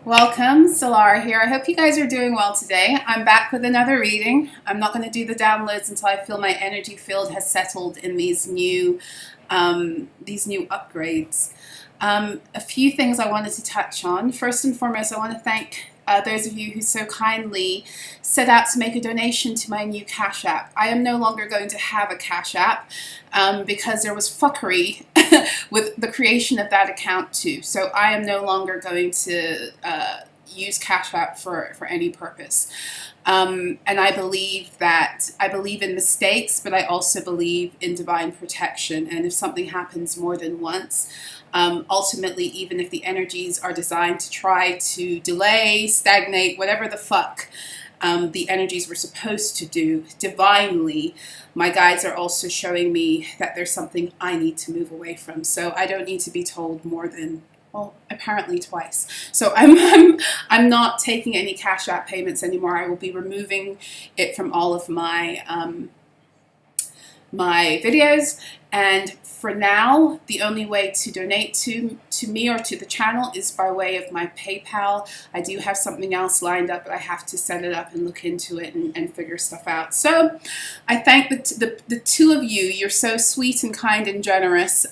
Welcome, Solara here. I hope you guys are doing well today. I'm back with another reading. I'm not going to do the downloads until I feel my energy field has settled in these new upgrades. A few things I wanted to touch on. First and foremost, I want to thank those of you who so kindly set out to make a donation to my new Cash App. I am no longer going to have a Cash App because there was fuckery with the creation of that account too. So I am no longer going to use Cash App for any purpose. And I believe in mistakes, but I also believe in divine protection. And if something happens more than once, ultimately, even if the energies are designed to try to delay, stagnate, whatever the fuck the energies were supposed to do divinely, my guides are also showing me that there's something I need to move away from. So I don't need to be told more than, well, apparently twice. So I'm not taking any Cash App payments anymore. I will be removing it from all of my my videos, and for now the only way to donate to me or to the channel is by way of my PayPal. I do have something else lined up, but I have to set it up and look into it and figure stuff out. So I thank the two of you. You're so sweet and kind and generous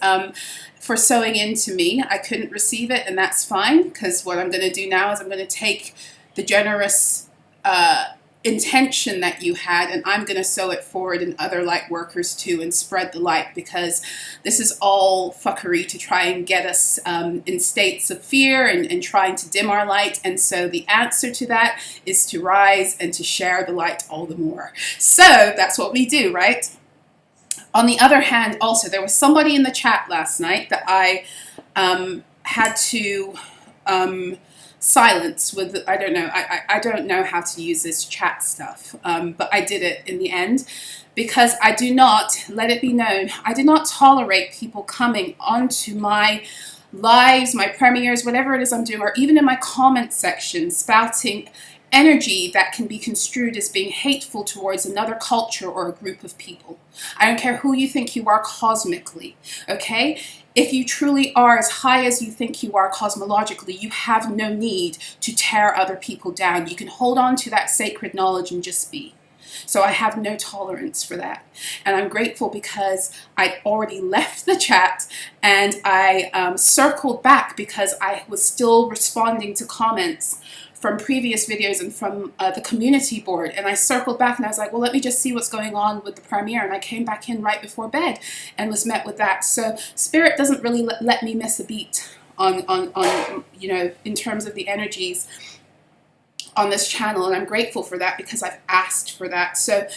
for sewing into me. I couldn't receive it, and that's fine, because what I'm going to do now is I'm going to take the generous intention that you had, and I'm going to sow it forward in other light workers too, and spread the light, because this is all fuckery to try and get us in states of fear and trying to dim our light. And so the answer to that is to rise and to share the light all the more. So that's what we do, right? On the other hand, also, there was somebody in the chat last night that I had to silence with, I don't know, I don't know how to use this chat stuff, but I did it in the end, because I do not, let it be known, I do not tolerate people coming onto my lives, my premieres, whatever it is I'm doing, or even in my comment section, spouting energy that can be construed as being hateful towards another culture or a group of people. I don't care who you think you are cosmically, okay? If you truly are as high as you think you are cosmologically, you have no need to tear other people down. You can hold on to that sacred knowledge and just be. So I have no tolerance for that. And I'm grateful because I already left the chat, and I circled back because I was still responding to comments from previous videos and from the community board. And I circled back and I was like, well, let me just see what's going on with the premiere. And I came back in right before bed and was met with that. So Spirit doesn't really let me miss a beat on you know, in terms of the energies on this channel. And I'm grateful for that, because I've asked for that. So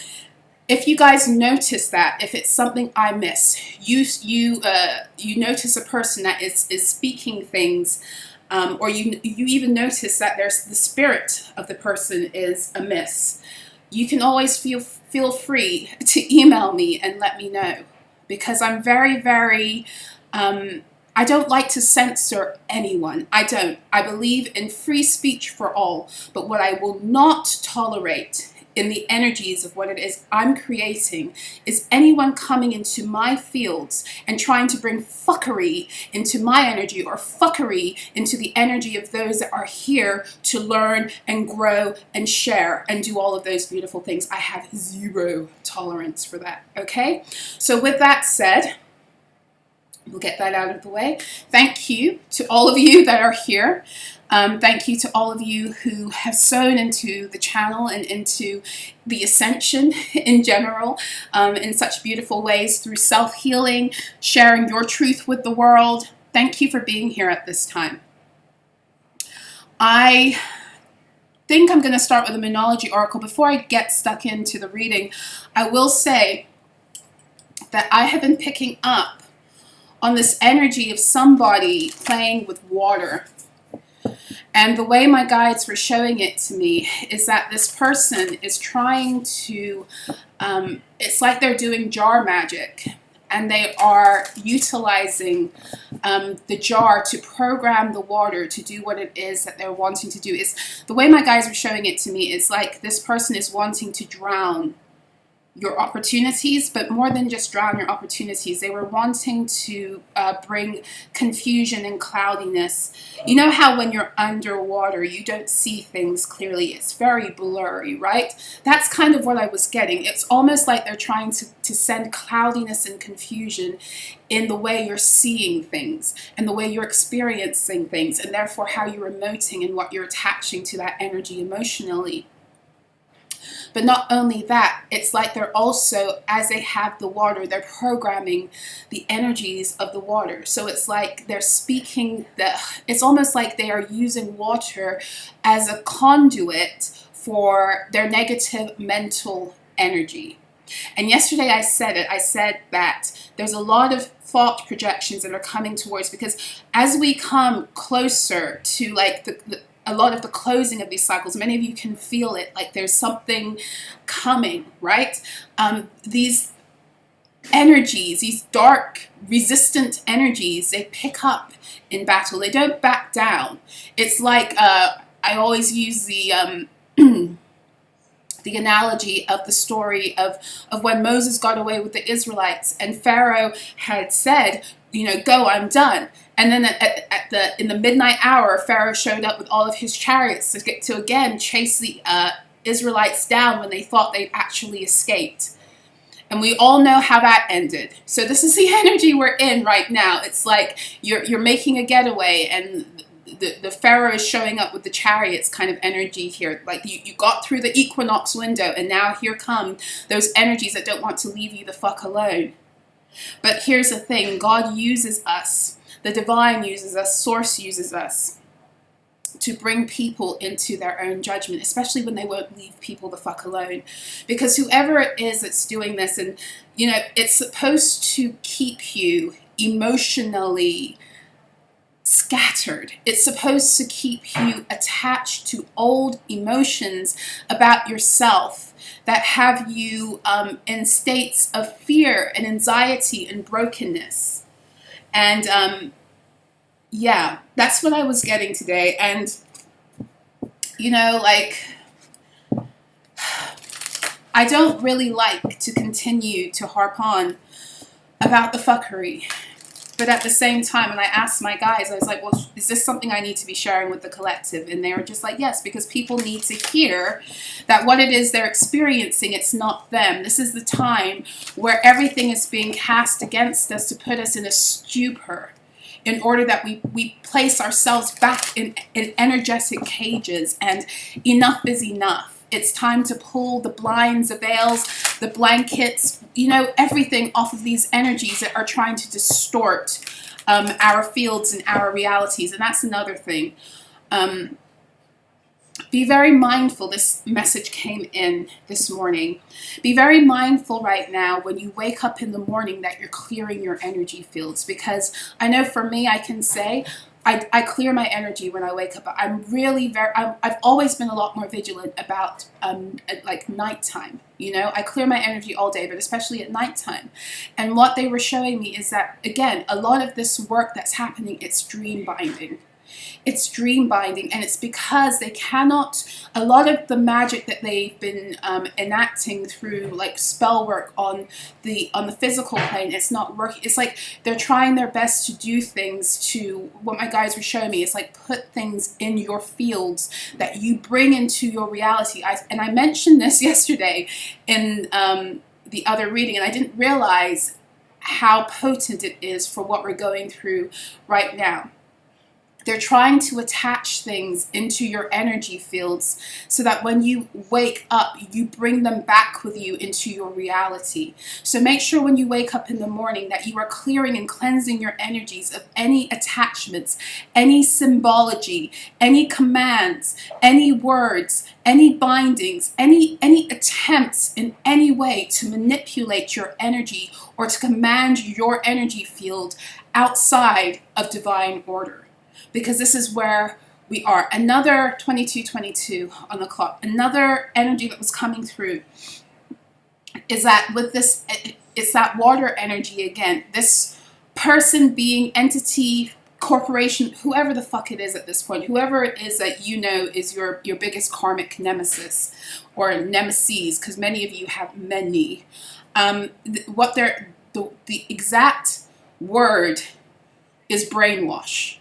if you guys notice that, if it's something I miss, you notice a person that is speaking things, or you even notice that there's the spirit of the person is amiss, you can always feel free to email me and let me know, because I'm very, very, I don't like to censor anyone. I don't. I believe in free speech for all, but what I will not tolerate in the energies of what it is I'm creating is anyone coming into my fields and trying to bring fuckery into my energy, or fuckery into the energy of those that are here to learn and grow and share and do all of those beautiful things. I have zero tolerance for that, okay? So with that said, we'll get that out of the way. Thank you to all of you that are here. Thank you to all of you who have sown into the channel and into the ascension in general, in such beautiful ways, through self-healing, sharing your truth with the world. Thank you for being here at this time. I think I'm going to start with a Moonology Oracle. Before I get stuck into the reading, I will say that I have been picking up on this energy of somebody playing with water. And the way my guides were showing it to me is that this person is trying to, it's like they're doing jar magic, and they are utilizing the jar to program the water to do what it is that they're wanting to do. Is the way my guides were showing it to me is like this person is wanting to drown your opportunities, but more than just drown your opportunities. They were wanting to bring confusion and cloudiness. You know how when you're underwater, you don't see things clearly. It's very blurry, right? That's kind of what I was getting. It's almost like they're trying to send cloudiness and confusion in the way you're seeing things and the way you're experiencing things, and therefore how you're emoting and what you're attaching to that energy emotionally. But not only that, it's like they're also, as they have the water, they're programming the energies of the water. So it's like they're speaking, it's almost like they are using water as a conduit for their negative mental energy. And yesterday I said it, I said that there's a lot of thought projections that are coming towards, because as we come closer to like a lot of the closing of these cycles, many of you can feel it, like there's something coming, right? These energies, these dark, resistant energies, they pick up in battle. They don't back down. It's like, I always use the analogy of the story of when Moses got away with the Israelites, and Pharaoh had said, you know, go, I'm done. And then in the midnight hour, Pharaoh showed up with all of his chariots to again chase the Israelites down when they thought they'd actually escaped. And we all know how that ended. So this is the energy we're in right now. It's like you're making a getaway, and the Pharaoh is showing up with the chariots kind of energy here. Like you got through the equinox window, and now here come those energies that don't want to leave you the fuck alone. But here's the thing, God uses us, the divine uses us, source uses us to bring people into their own judgment, especially when they won't leave people the fuck alone. Because whoever it is that's doing this, and you know, it's supposed to keep you emotionally scattered. It's supposed to keep you attached to old emotions about yourself that have you in states of fear and anxiety and brokenness. And yeah, that's what I was getting today. And you know, like, I don't really like to continue to harp on about the fuckery. But at the same time, and I asked my guys, I was like, well, is this something I need to be sharing with the collective? And they were just like, yes, because people need to hear that what it is they're experiencing, it's not them. This is the time where everything is being cast against us to put us in a stupor, in order that we place ourselves back in energetic cages, and enough is enough. It's time to pull the blinds, the veils, the blankets, you know, everything off of these energies that are trying to distort our fields and our realities. And that's another thing. Be very mindful. This message came in this morning. Be very mindful right now when you wake up in the morning that you're clearing your energy fields. Because I know for me, I can say, I clear my energy when I wake up. I'm really I've always been a lot more vigilant about like nighttime. You know, I clear my energy all day, but especially at nighttime. And what they were showing me is that, again, a lot of this work that's happening, it's dream binding. It's dream binding, and it's because they cannot, a lot of the magic that they've been enacting through like spell work on the physical plane, it's not working. It's like they're trying their best to do things to, what my guys were showing me is like put things in your fields that you bring into your reality. And I mentioned this yesterday in the other reading, and I didn't realize how potent it is for what we're going through right now. They're trying to attach things into your energy fields so that when you wake up, you bring them back with you into your reality. So make sure when you wake up in the morning that you are clearing and cleansing your energies of any attachments, any symbology, any commands, any words, any bindings, any attempts in any way to manipulate your energy or to command your energy field outside of divine order. Because this is where we are. Another 22:22 on the clock. Another energy that was coming through is that with this, it's that water energy again. This person, being, entity, corporation, whoever the fuck it is at this point, whoever it is that you know is your biggest karmic nemesis or nemesis, because many of you have many. What they're the exact word is brainwash.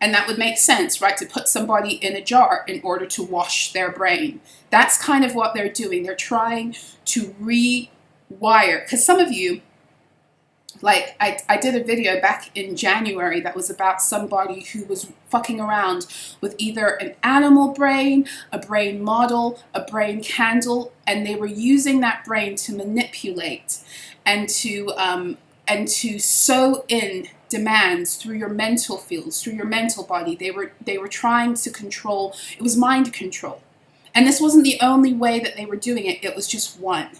And that would make sense, right? To put somebody in a jar in order to wash their brain. That's kind of what they're doing. They're trying to rewire. Because some of you, like, I did a video back in January that was about somebody who was fucking around with either an animal brain, a brain model, a brain candle, and they were using that brain to manipulate and to sew in demands through your mental fields, through your mental body. They were trying to control. It was mind control. And this wasn't the only way that they were doing it. It was just one.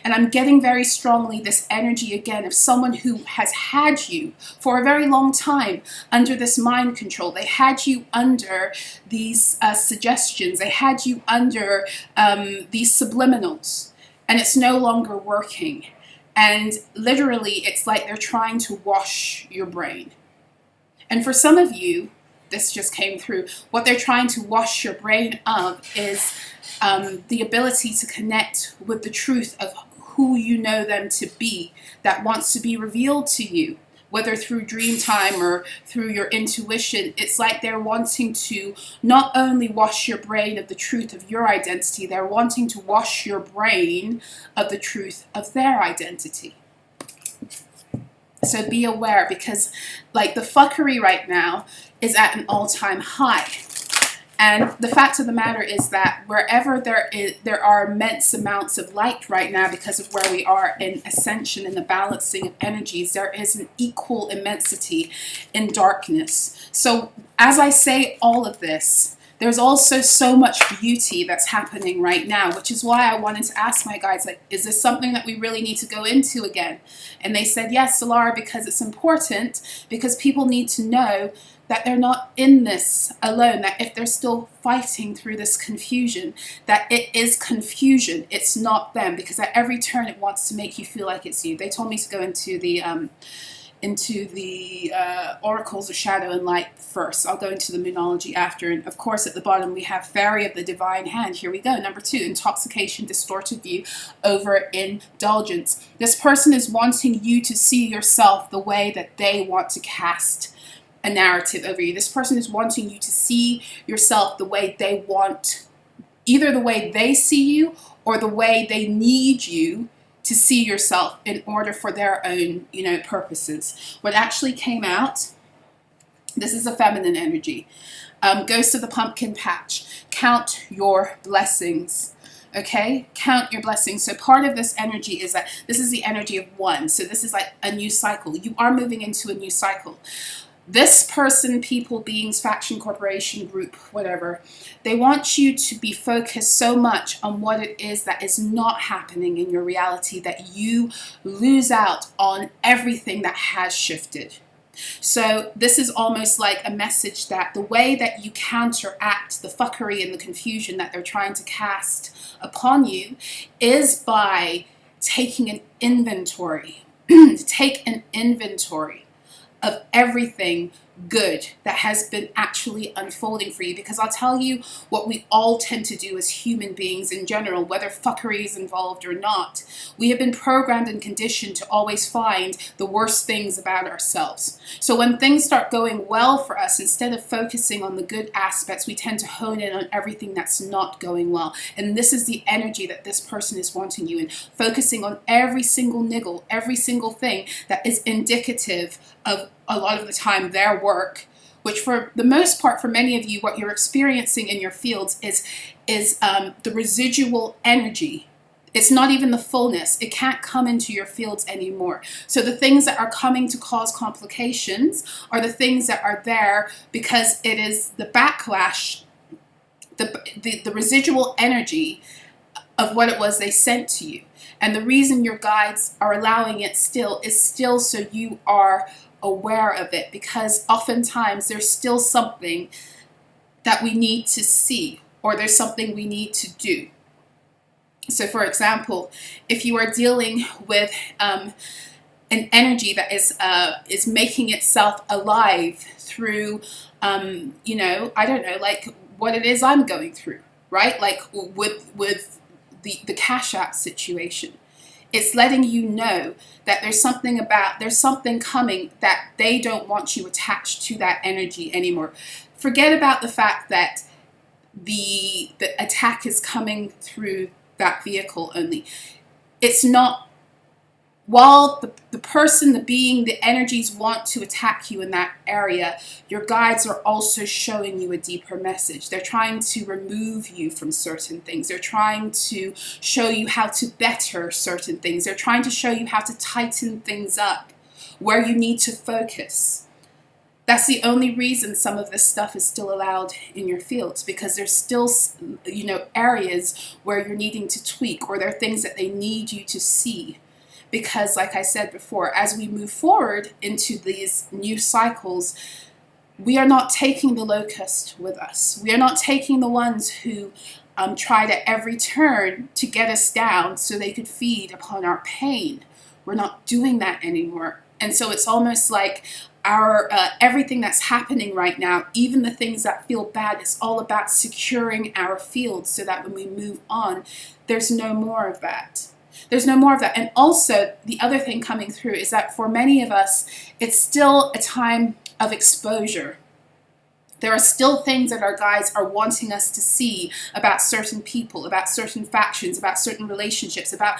And I'm getting very strongly this energy again of someone who has had you for a very long time under this mind control. They had you under these suggestions. They had you under these subliminals. And it's no longer working. And literally, it's like they're trying to wash your brain. And for some of you, this just came through, what they're trying to wash your brain of is the ability to connect with the truth of who you know them to be, that wants to be revealed to you, whether through dream time or through your intuition. It's like they're wanting to not only wash your brain of the truth of your identity, they're wanting to wash your brain of the truth of their identity. So be aware, because like the fuckery right now is at an all-time high. And the fact of the matter is that wherever there are immense amounts of light right now, because of where we are in ascension and the balancing of energies, there is an equal immensity in darkness. So as I say all of this, there's also so much beauty that's happening right now, which is why I wanted to ask my guides, like, is this something that we really need to go into again? And they said, yes, Solara, because it's important, because people need to know that they're not in this alone, that if they're still fighting through this confusion, that it is confusion, it's not them, because at every turn it wants to make you feel like it's you. They told me to go into the oracles of shadow and light first. I'll go into the moonology after, and of course at the bottom we have fairy of the divine hand. Here we go. Number 2, intoxication, distorted view over indulgence. This person is wanting you to see yourself the way that they want to cast a narrative over you. This person is wanting you to see yourself the way they want, either the way they see you or the way they need you to see yourself in order for their own, purposes. What actually came out, this is a feminine energy. Ghost of the pumpkin patch. Count your blessings. Okay, count your blessings. So part of this energy is that this is the energy of one. So this is like a new cycle. You are moving into a new cycle. This person, people, beings, faction, corporation, group, whatever, they want you to be focused so much on what it is that is not happening in your reality that you lose out on everything that has shifted. So this is almost like a message that the way that you counteract the fuckery and the confusion that they're trying to cast upon you is by taking an inventory. Take an inventory of everything good that has been actually unfolding for you. Because I'll tell you what we all tend to do as human beings in general, whether fuckery is involved or not. We have been programmed and conditioned to always find the worst things about ourselves. So when things start going well for us, instead of focusing on the good aspects, we tend to hone in on everything that's not going well. And this is the energy that this person is wanting you in, focusing on every single niggle, every single thing that is indicative of a lot of the time their work, which for the most part, for many of you, what you're experiencing in your fields is the residual energy. It's not even the fullness. It can't come into your fields anymore. So the things that are coming to cause complications are the things that are there because it is the backlash, the residual energy of what it was they sent to you. And the reason your guides are allowing it still is still so you are aware of it, because oftentimes there's still something that we need to see, or there's something we need to do. So for example, if you are dealing with an energy that is making itself alive through, you know, I don't know, like what it is I'm going through, right? Like with the Cash App situation. It's letting you know that there's something coming, that they don't want you attached to that energy anymore. Forget about the fact that the attack is coming through that vehicle only. It's not, while the person, the being, the energies want to attack you in that area, your guides are also showing you a deeper message. They're trying to remove you from certain things. They're trying to show you how to better certain things. They're trying to show you how to tighten things up, where you need to focus. That's the only reason some of this stuff is still allowed in your fields, because there's still, you know, areas where you're needing to tweak, or there are things that they need you to see. Because, like I said before, as we move forward into these new cycles, we are not taking the locust with us. We are not taking the ones who tried at every turn to get us down so they could feed upon our pain. We're not doing that anymore. And so it's almost like our everything that's happening right now, even the things that feel bad, is all about securing our fields so that when we move on, there's no more of that. There's no more of that. And also, the other thing coming through is that for many of us, it's still a time of exposure. There are still things that our guides are wanting us to see about certain people, about certain factions, about certain relationships, about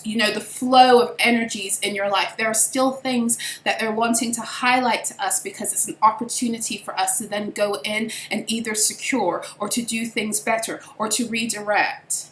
you know, the flow of energies in your life. There are still things that they're wanting to highlight to us, because it's an opportunity for us to then go in and either secure, or to do things better, or to redirect.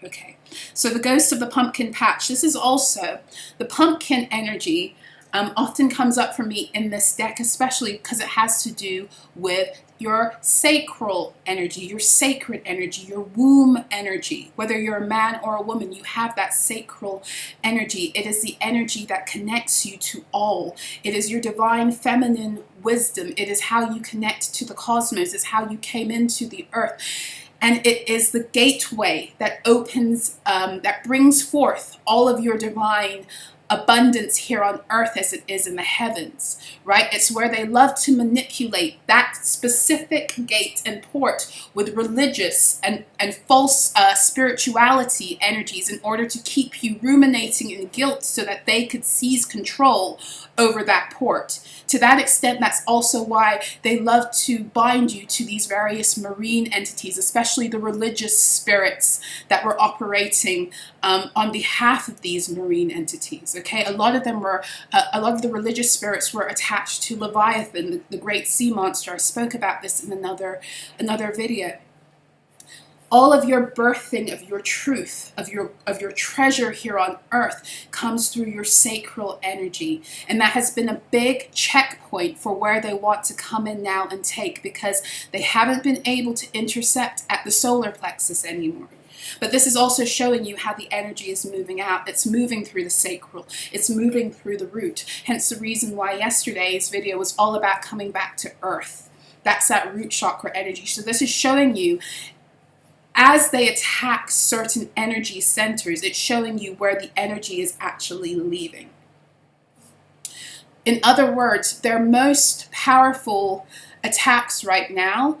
Okay, so the ghost of the pumpkin patch. This is also the pumpkin energy. Often comes up for me in this deck, especially because it has to do with your sacral energy, your sacred energy, your womb energy. Whether you're a man or a woman, you have that sacral energy. It is the energy that connects you to all. It is your divine feminine wisdom. It is how you connect to the cosmos. It's how you came into the earth. And it is the gateway that opens, that brings forth all of your divine abundance here on earth as it is in the heavens, right? It's where they love to manipulate that specific gate and port with religious and false spirituality energies in order to keep you ruminating in guilt so that they could seize control over that port. To that extent, that's also why they love to bind you to these various marine entities, especially the religious spirits that were operating on behalf of these marine entities. Okay, a lot of the religious spirits were attached to Leviathan, the great sea monster. I spoke about this in another video. All of your birthing of your truth, of your treasure here on earth, comes through your sacral energy. And that has been a big checkpoint for where they want to come in now and take, because they haven't been able to intercept at the solar plexus anymore. But this is also showing you how the energy is moving out. It's moving through the sacral. It's moving through the root. Hence the reason why yesterday's video was all about coming back to earth. That's that root chakra energy. So this is showing you, as they attack certain energy centers, it's showing you where the energy is actually leaving. In other words, their most powerful attacks right now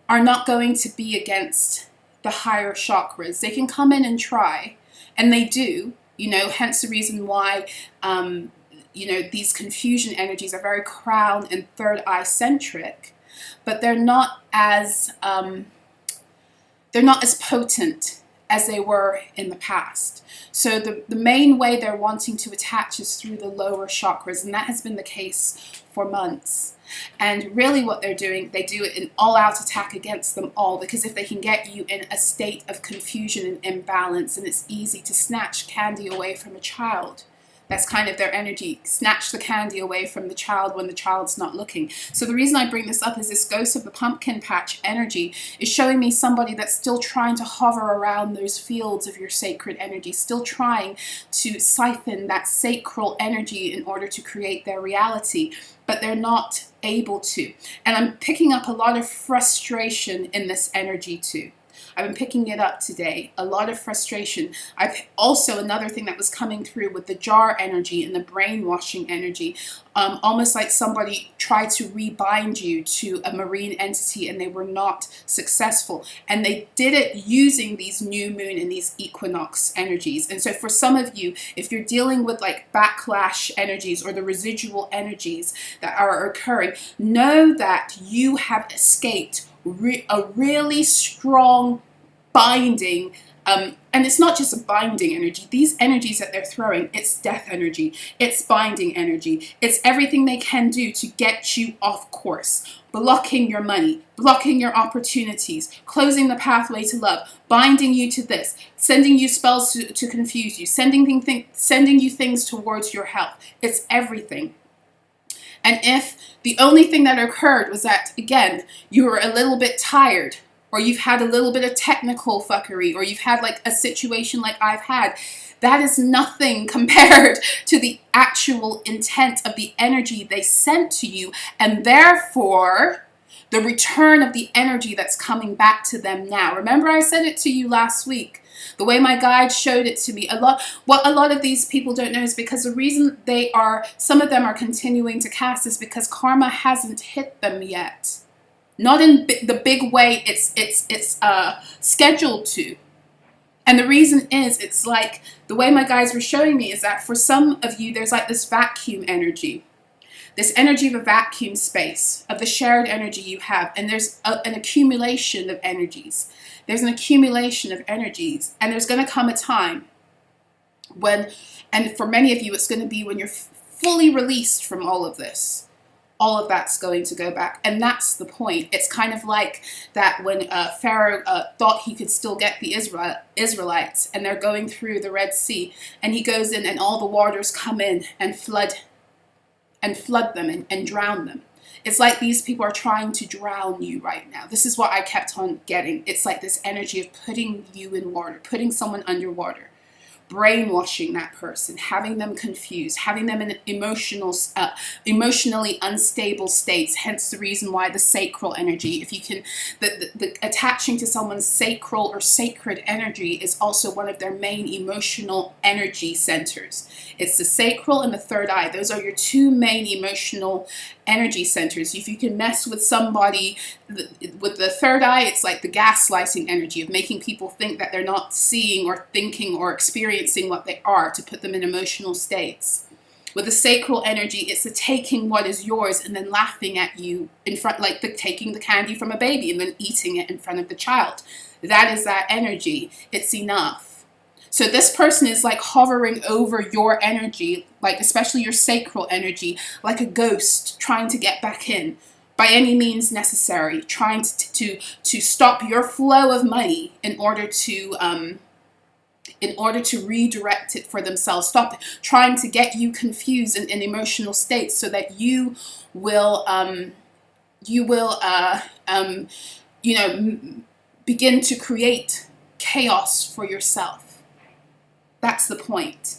are not going to be against the higher chakras. They can come in and try, and they do, you know, hence the reason why, you know, these confusion energies are very crown and third eye centric, but they're not as potent as they were in the past. So the main way they're wanting to attach is through the lower chakras, and that has been the case for months. And really what they're doing, they do it in all-out attack against them all, because if they can get you in a state of confusion and imbalance, and it's easy to snatch candy away from a child. That's kind of their energy. Snatch the candy away from the child when the child's not looking. So the reason I bring this up is this ghost of the pumpkin patch energy is showing me somebody that's still trying to hover around those fields of your sacred energy, still trying to siphon that sacral energy in order to create their reality, but they're not able to. And I'm picking up a lot of frustration in this energy too. I've been picking it up today. A lot of frustration. Also, another thing that was coming through with the jar energy and the brainwashing energy, almost like somebody tried to rebind you to a marine entity and they were not successful. And they did it using these new moon and these equinox energies. And so for some of you, if you're dealing with like backlash energies or the residual energies that are occurring, know that you have escaped a really strong binding. And it's not just a binding energy. These energies that they're throwing, it's death energy, it's binding energy, it's everything they can do to get you off course, blocking your money, blocking your opportunities, closing the pathway to love, binding you to this, sending you spells to confuse you, sending you things towards your health. It's everything. And if the only thing that occurred was that, again, you were a little bit tired, or you've had a little bit of technical fuckery, or you've had like a situation like I've had, that is nothing compared to the actual intent of the energy they sent to you, and therefore the return of the energy that's coming back to them now. Remember I said it to you last week. The way my guide showed it to me, what a lot of these people don't know is because the reason some of them are continuing to cast is because karma hasn't hit them yet. Not in the big way it's scheduled to. And the reason is, it's like, the way my guides were showing me is that for some of you, there's like this vacuum energy. This energy of a vacuum space, of the shared energy you have. And there's an accumulation of energies. There's an accumulation of energies. And there's going to come a time when, and for many of you, it's going to be when you're fully released from all of this. All of that's going to go back. And that's the point. It's kind of like that when Pharaoh thought he could still get the Israelites, and they're going through the Red Sea, and he goes in and all the waters come in and flood them and drown them. It's like these people are trying to drown you right now. This is what I kept on getting. It's like this energy of putting you in water, putting someone underwater, brainwashing that person, having them confused, having them in emotionally unstable states. Hence the reason why the sacral energy, if you can, the attaching to someone's sacral or sacred energy is also one of their main emotional energy centers. It's the sacral and the third eye. Those are your two main emotional energy centers. If you can mess with somebody with the third eye, it's like the gaslighting energy of making people think that they're not seeing or thinking or experiencing what they are, to put them in emotional states. With the sacral energy, it's the taking what is yours and then laughing at you in front, like taking the candy from a baby and then eating it in front of the child. That is that energy. It's enough. So this person is like hovering over your energy, like especially your sacral energy, like a ghost trying to get back in by any means necessary, trying to stop your flow of money in order to redirect it for themselves. Stop trying to get you confused in emotional states so that you will begin to create chaos for yourself. That's the point.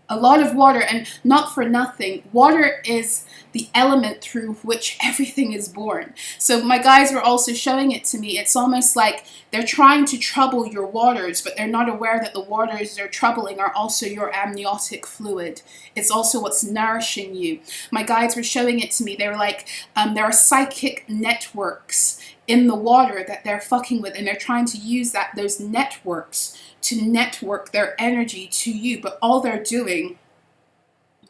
A lot of water, and not for nothing, water is the element through which everything is born. So my guides were also showing it to me. It's almost like they're trying to trouble your waters, but they're not aware that the waters they're troubling are also your amniotic fluid. It's also what's nourishing you. My guides were showing it to me. They were like, there are psychic networks in the water that they're fucking with, and they're trying to use those networks to network their energy to you. But all they're doing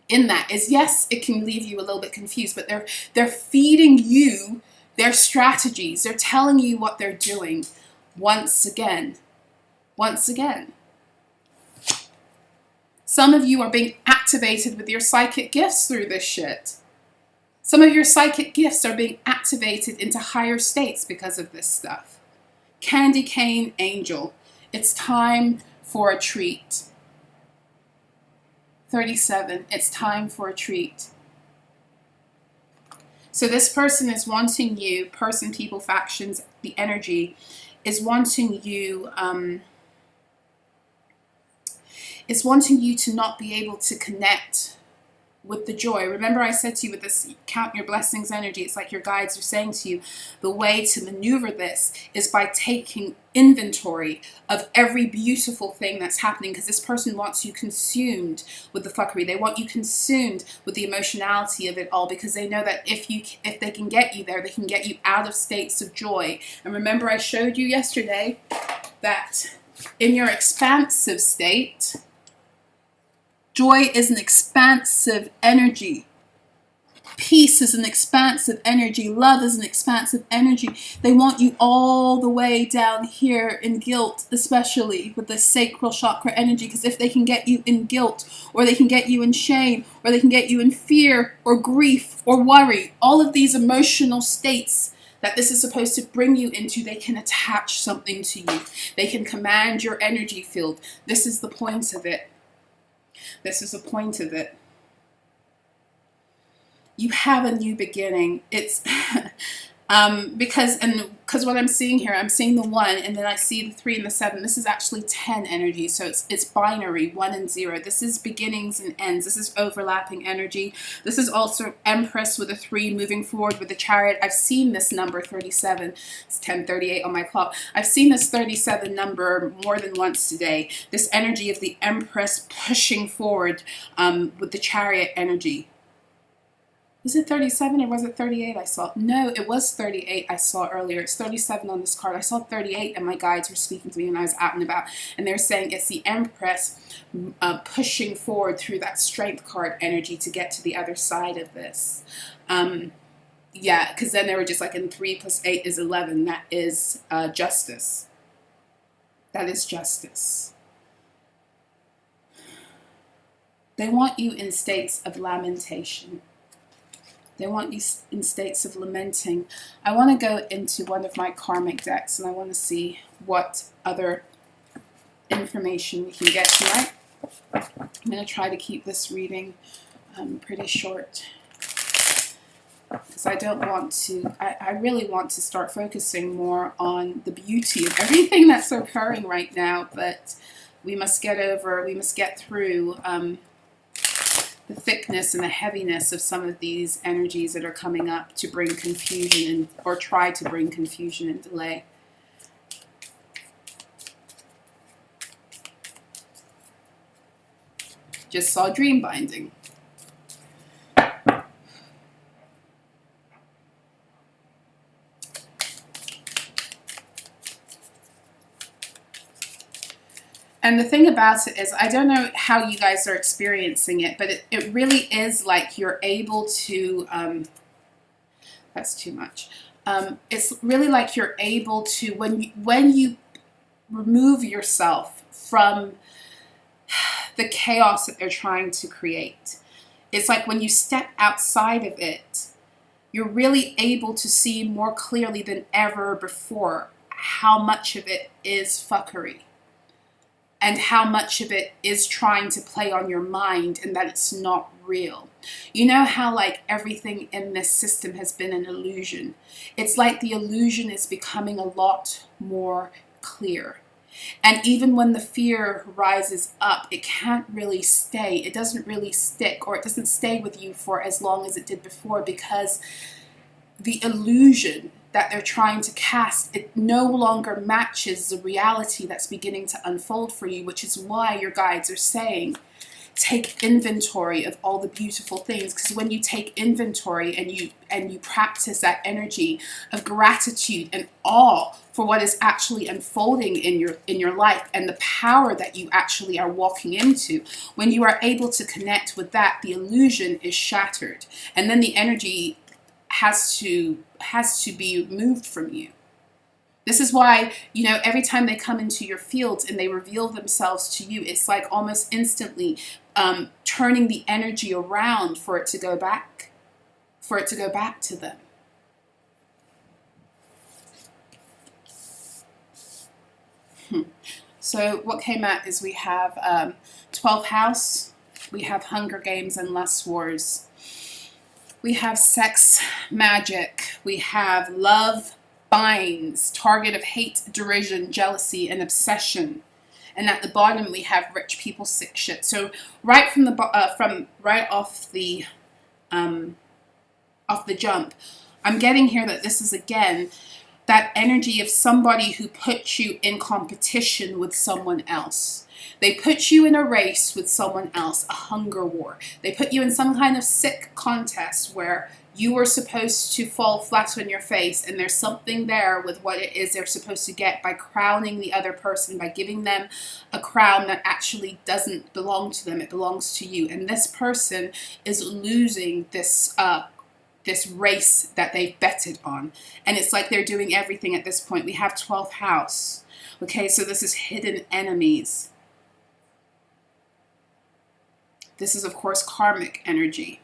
in that is, yes, it can leave you a little bit confused, but they're feeding you their strategies. They're telling you what they're doing once again. Some of you are being activated with your psychic gifts through this shit. Some of your psychic gifts are being activated into higher states because of this stuff. Candy cane angel. It's time for a treat. 37. It's time for a treat. So this person is wanting you, person, people, factions, the energy is wanting you, to not be able to connect with the joy. Remember I said to you with this count your blessings energy, it's like your guides are saying to you, the way to maneuver this is by taking inventory of every beautiful thing that's happening, because this person wants you consumed with the fuckery. They want you consumed with the emotionality of it all, because they know that if they can get you there, they can get you out of states of joy. And remember I showed you yesterday that in your expansive state, joy is an expansive energy. Peace is an expansive energy. Love is an expansive energy. They want you all the way down here in guilt, especially with the sacral chakra energy, because if they can get you in guilt, or they can get you in shame, or they can get you in fear or grief or worry, all of these emotional states that this is supposed to bring you into, they can attach something to you. They can command your energy field. This is the point of it. This is the point of it. You have a new beginning. It's because what I'm seeing here, I'm seeing the 1, and then I see the 3 and the 7. This is actually 10 energy, so it's binary, 1 and 0. This is beginnings and ends. This is overlapping energy. This is also Empress with a 3 moving forward with the Chariot. I've seen this number 37. It's 10:38 on my clock. I've seen this 37 number more than once today. This energy of the Empress pushing forward with the Chariot energy. Was it 37 or was it 38 I saw? No, it was 38 I saw earlier. It's 37 on this card. I saw 38 and my guides were speaking to me when I was out and about. And they're saying it's the Empress pushing forward through that Strength card energy to get to the other side of this. Yeah, because then they were just like in 3 plus 8 is 11. That is justice. That is justice. They want you in states of lamentation. They want you in states of lamenting. I want to go into one of my karmic decks and I want to see what other information we can get tonight. I'm going to try to keep this reading pretty short, because I don't want to, I really want to start focusing more on the beauty of everything that's occurring right now, but we must get through the thickness and the heaviness of some of these energies that are coming up to bring confusion or try to bring confusion and delay. Just saw dream binding. And the thing about it is, I don't know how you guys are experiencing it, but it really is like you're able to, that's too much. It's really like you're able to, when you remove yourself from the chaos that they're trying to create, it's like when you step outside of it, you're really able to see more clearly than ever before how much of it is fuckery. And how much of it is trying to play on your mind and that it's not real. You know how like everything in this system has been an illusion? It's like the illusion is becoming a lot more clear. And even when the fear rises up, it can't really stay. It doesn't really stick, or it doesn't stay with you for as long as it did before, because the illusion that they're trying to cast, it no longer matches the reality that's beginning to unfold for you, which is why your guides are saying, take inventory of all the beautiful things, because when you take inventory and you practice that energy of gratitude and awe for what is actually unfolding in your life and the power that you actually are walking into, when you are able to connect with that, the illusion is shattered, and then the energy has to be moved from you. This is why, you know, every time they come into your fields and they reveal themselves to you, it's like almost instantly turning the energy around for it to go back to them. So what came out is we have 12th house, we have Hunger Games and Lust Wars. We have sex magic. We have love binds, target of hate, derision, jealousy, and obsession. And at the bottom we have rich people sick shit. So right from off the jump, I'm getting here that this is again that energy of somebody who puts you in competition with someone else. They put you in a race with someone else, a hunger war. They put you in some kind of sick contest where you were supposed to fall flat on your face, and there's something there with what it is they're supposed to get by crowning the other person, by giving them a crown that actually doesn't belong to them. It belongs to you. And this person is losing this race that they've betted on. And it's like they're doing everything at this point. We have 12th house. Okay, so this is hidden enemies. This is, of course, karmic energy.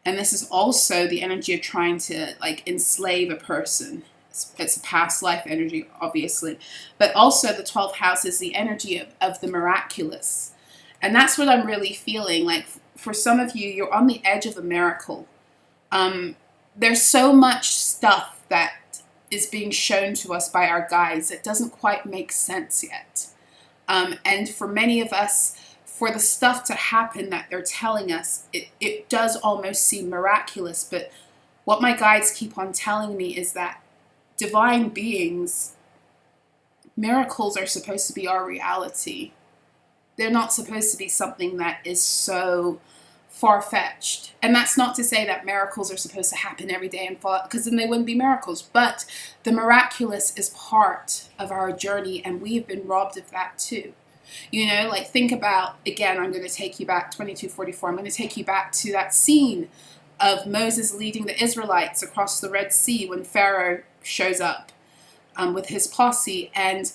And this is also the energy of trying to like enslave a person. It's a past life energy, obviously. But also the 12th house is the energy of the miraculous. And that's what I'm really feeling. Like for some of you, you're on the edge of a miracle. There's so much stuff that is being shown to us by our guides that doesn't quite make sense yet. And for many of us, for the stuff to happen that they're telling us, it does almost seem miraculous. But what my guides keep on telling me is that divine beings, miracles are supposed to be our reality. They're not supposed to be something that is so far-fetched. And that's not to say that miracles are supposed to happen every day and fall, because then they wouldn't be miracles. But the miraculous is part of our journey, and we have been robbed of that too. You know, like think about, again, I'm going to take you back, 2244, I'm going to take you back to that scene of Moses leading the Israelites across the Red Sea when Pharaoh shows up with his posse. And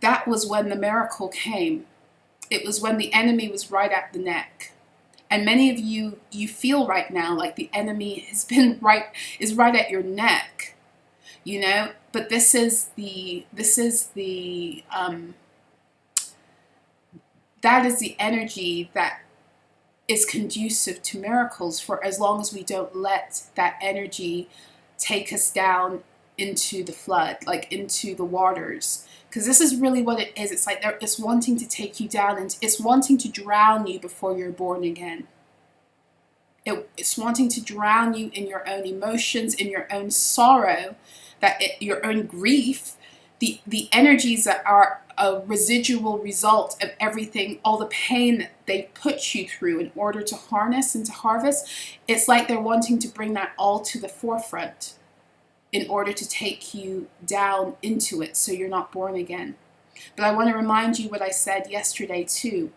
that was when the miracle came. It was when the enemy was right at the neck. And many of you feel right now like the enemy is right at your neck, you know, but that is the energy that is conducive to miracles, for as long as we don't let that energy take us down into the flood, like into the waters. Because this is really what it is. It's like it's wanting to take you down, and it's wanting to drown you before you're born again. It's wanting to drown you in your own emotions, in your own sorrow, your own grief, the energies that are a residual result of everything, all the pain that they put you through in order to harness and to harvest. It's like they're wanting to bring that all to the forefront in order to take you down into it so you're not born again. But I want to remind you what I said yesterday too.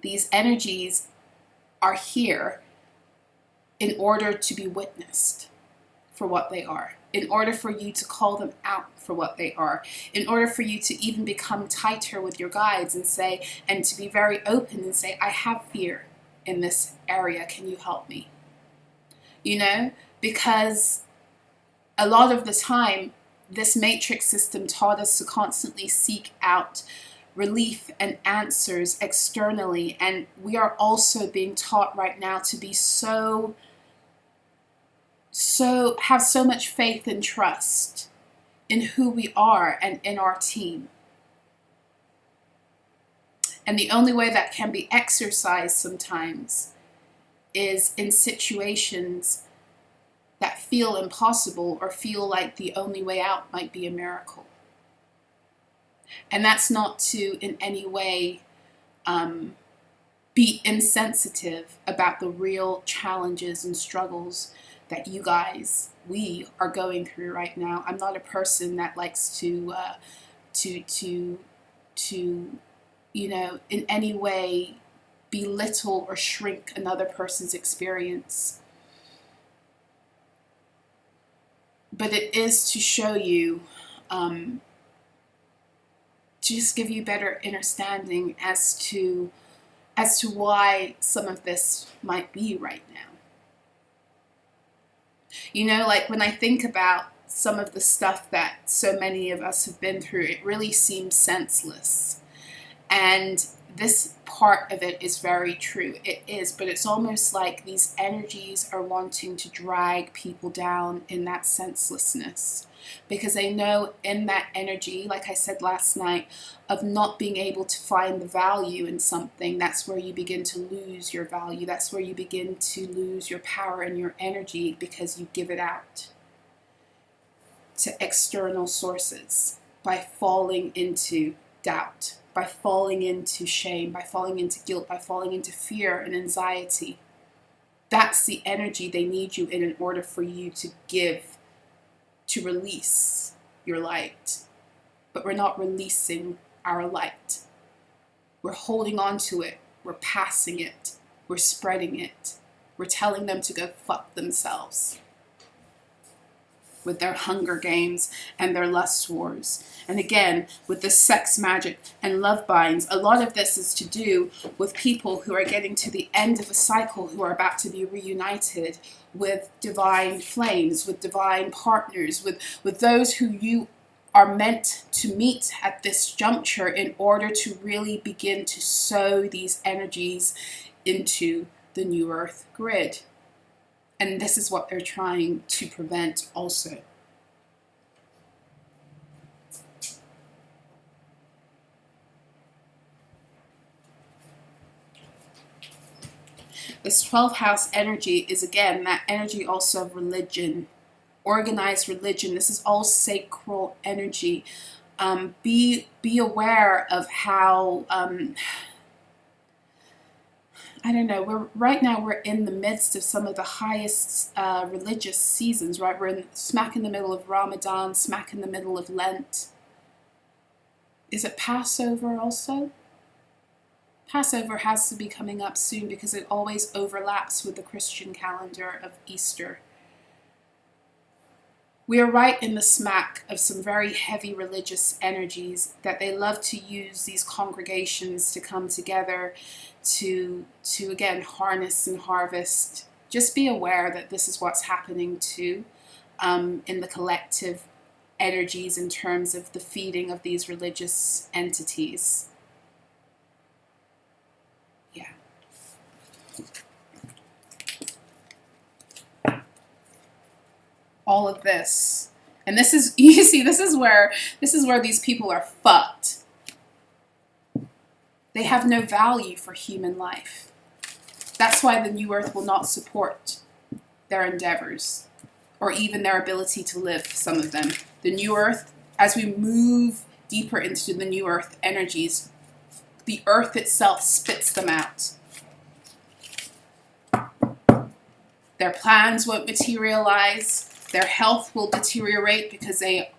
These energies are here in order to be witnessed for what they are, in order for you to call them out for what they are, in order for you to even become tighter with your guides and say, and to be very open and say, I have fear in this area, can you help me? You know, because a lot of the time, this matrix system taught us to constantly seek out relief and answers externally. And we are also being taught right now to be have so much faith and trust in who we are and in our team. And the only way that can be exercised sometimes is in situations that feel impossible or feel like the only way out might be a miracle. And that's not to in any way be insensitive about the real challenges and struggles that you guys, we are going through right now. I'm not a person that likes to you know, in any way belittle or shrink another person's experience. But it is to show you, to just give you better understanding as to why some of this might be right now. You know, like when I think about some of the stuff that so many of us have been through, it really seems senseless. And this part of it is very true. It is, but it's almost like these energies are wanting to drag people down in that senselessness, because they know in that energy, like I said last night, of not being able to find the value in something, that's where you begin to lose your value. That's where you begin to lose your power and your energy, because you give it out to external sources by falling into doubt, by falling into shame, by falling into guilt, by falling into fear and anxiety. That's the energy they need you in order for you to give, to release your light. But we're not releasing our light. We're holding on to it. We're passing it. We're spreading it. We're telling them to go fuck themselves with their Hunger Games and their lust wars. And again, with the sex magic and love binds, a lot of this is to do with people who are getting to the end of a cycle, who are about to be reunited with divine flames, with divine partners, with those who you are meant to meet at this juncture in order to really begin to sow these energies into the new earth grid. And this is what they're trying to prevent also. This 12th house energy is, again, that energy also of religion, organized religion. This is all sacral energy. Be aware of how... I don't know, right now we're in the midst of some of the highest religious seasons, right? We're smack in the middle of Ramadan, smack in the middle of Lent. Is it Passover also? Passover has to be coming up soon because it always overlaps with the Christian calendar of Easter. We are right in the smack of some very heavy religious energies that they love to use these congregations to come together to again harness and harvest. Just be aware that this is what's happening too in the collective energies in terms of the feeding of these religious entities. Yeah. All of this, and this is, you see, this is where these people are fucked. They have no value for human life. That's why the new earth will not support their endeavors or even their ability to live, some of them. The new earth, as we move deeper into the new earth energies, the earth itself spits them out. Their plans won't materialize. Their health will deteriorate because they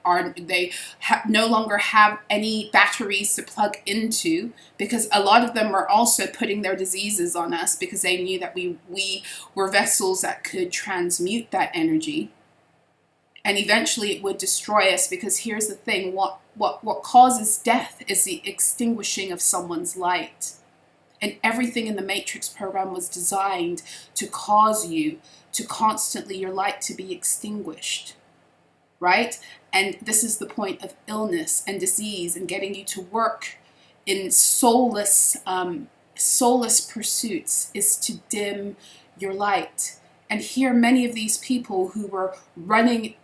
no longer have any batteries to plug into, because a lot of them are also putting their diseases on us because they knew that we were vessels that could transmute that energy. And eventually it would destroy us, because here's the thing, what causes death is the extinguishing of someone's light. And everything in the Matrix program was designed to cause you to constantly, your light to be extinguished, right? And this is the point of illness and disease and getting you to work in soulless pursuits, is to dim your light. And here, many of these people who were running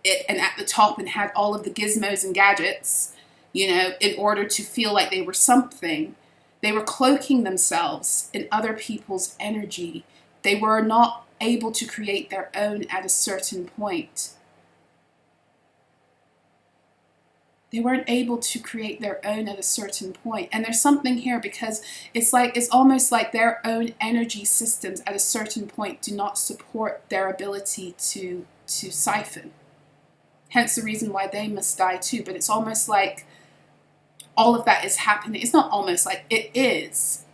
it and at the top and had all of the gizmos and gadgets, you know, in order to feel like they were something, they were cloaking themselves in other people's energy. They were not able to create their own at a certain point. They weren't able to create their own at a certain point. And there's something here, because it's almost like their own energy systems at a certain point do not support their ability to siphon. Hence the reason why they must die too. But it's almost like all of that is happening. It's not almost like, it is.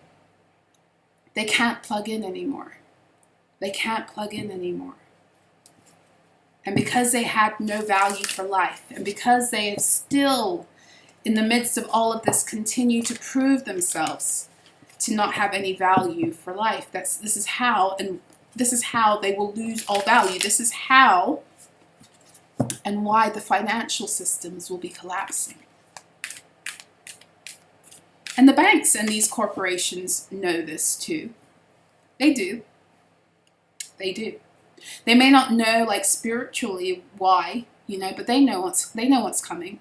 They can't plug in anymore. They can't plug in anymore. And because they had no value for life, and because they have still, in the midst of all of this, continue to prove themselves to not have any value for life, this is how they will lose all value. This is how and why the financial systems will be collapsing. And the banks and these corporations know this too. They do. They do. They may not know like spiritually why, but they know what's coming.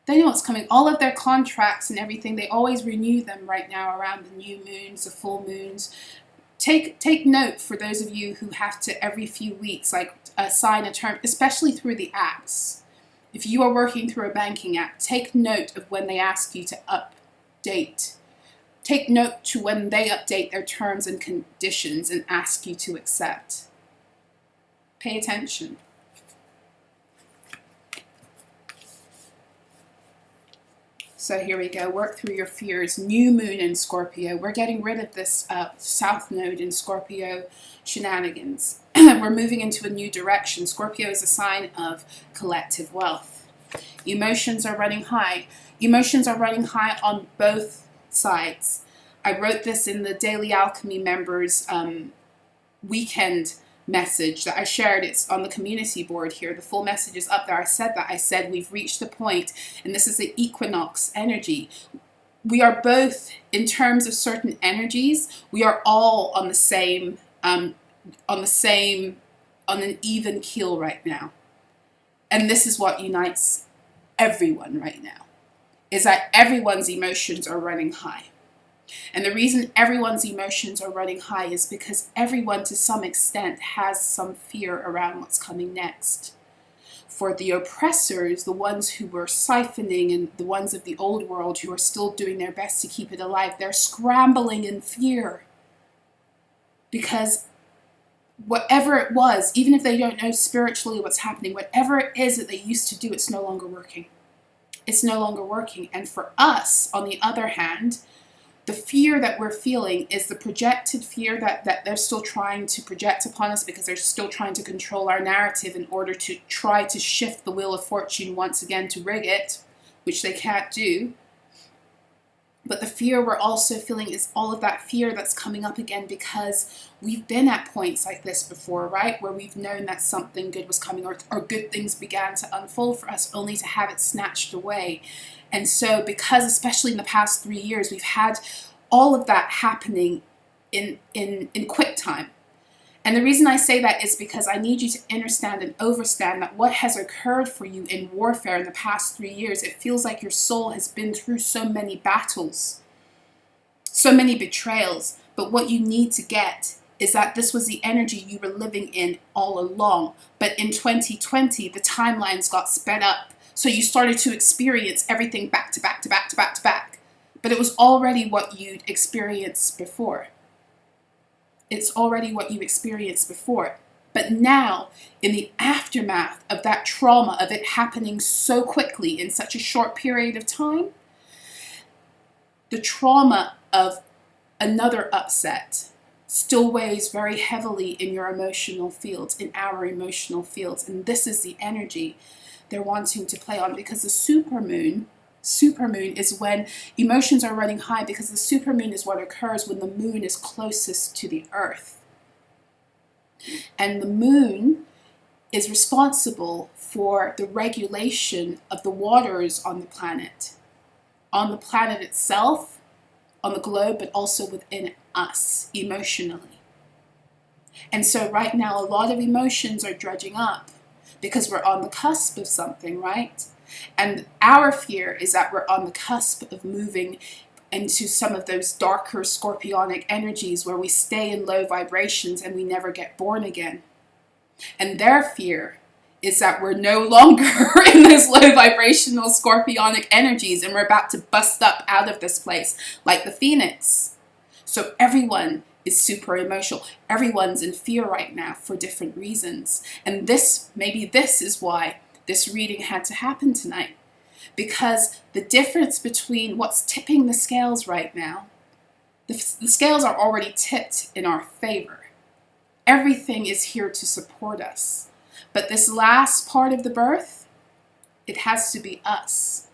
They know what's coming. All of their contracts and everything, they always renew them right now around the new moons, the full moons. Take note for those of you who have to every few weeks like sign a term, especially through the apps. If you are working through a banking app, take note of when they ask you to update. Take note to when they update their terms and conditions and ask you to accept. Pay attention. So here we go. Work through your fears. New moon in Scorpio. We're getting rid of this South Node in Scorpio shenanigans. We're moving into a new direction. Scorpio is a sign of collective wealth. Emotions are running high. Emotions are running high on both sides. I wrote this in the Daily Alchemy members weekend message that I shared. It's on the community board here. The full message is up there. I said we've reached the point, and this is the equinox energy. We are both, in terms of certain energies, we are all on an even keel right now. And this is what unites everyone right now, is that everyone's emotions are running high. And the reason everyone's emotions are running high is because everyone, to some extent, has some fear around what's coming next. For the oppressors, the ones who were siphoning and the ones of the old world who are still doing their best to keep it alive, they're scrambling in fear. Because whatever it was, even if they don't know spiritually what's happening, whatever it is that they used to do, it's no longer working. It's no longer working. And for us, on the other hand, the fear that we're feeling is the projected fear that they're still trying to project upon us, because they're still trying to control our narrative in order to try to shift the wheel of fortune once again to rig it, which they can't do. But the fear we're also feeling is all of that fear that's coming up again, because we've been at points like this before, right? Where we've known that something good was coming, or good things began to unfold for us, only to have it snatched away. And so because, especially in the past 3 years, we've had all of that happening in quick time. And the reason I say that is because I need you to understand and overstand that what has occurred for you in warfare in the past 3 years, it feels like your soul has been through so many battles, so many betrayals. But what you need to get is that this was the energy you were living in all along. But in 2020, the timelines got sped up. So you started to experience everything back to back to back to back to back. But it was already what you'd experienced before. It's already what you experienced before. But now, in the aftermath of that trauma, of it happening so quickly in such a short period of time, the trauma of another upset still weighs very heavily in your emotional fields, in our emotional fields. And this is the energy they're wanting to play on, because the supermoon is when emotions are running high, because the supermoon is what occurs when the moon is closest to the earth. And the moon is responsible for the regulation of the waters on the planet itself, on the globe, but also within us emotionally. And so right now, a lot of emotions are dredging up because we're on the cusp of something, right? And our fear is that we're on the cusp of moving into some of those darker scorpionic energies where we stay in low vibrations and we never get born again. And their fear is that we're no longer in those low vibrational scorpionic energies and we're about to bust up out of this place like the phoenix. So everyone is super emotional. Everyone's in fear right now for different reasons. And maybe this is why this reading had to happen tonight, because the difference between what's tipping the scales right now, the scales are already tipped in our favor. Everything is here to support us. But this last part of the birth, it has to be us.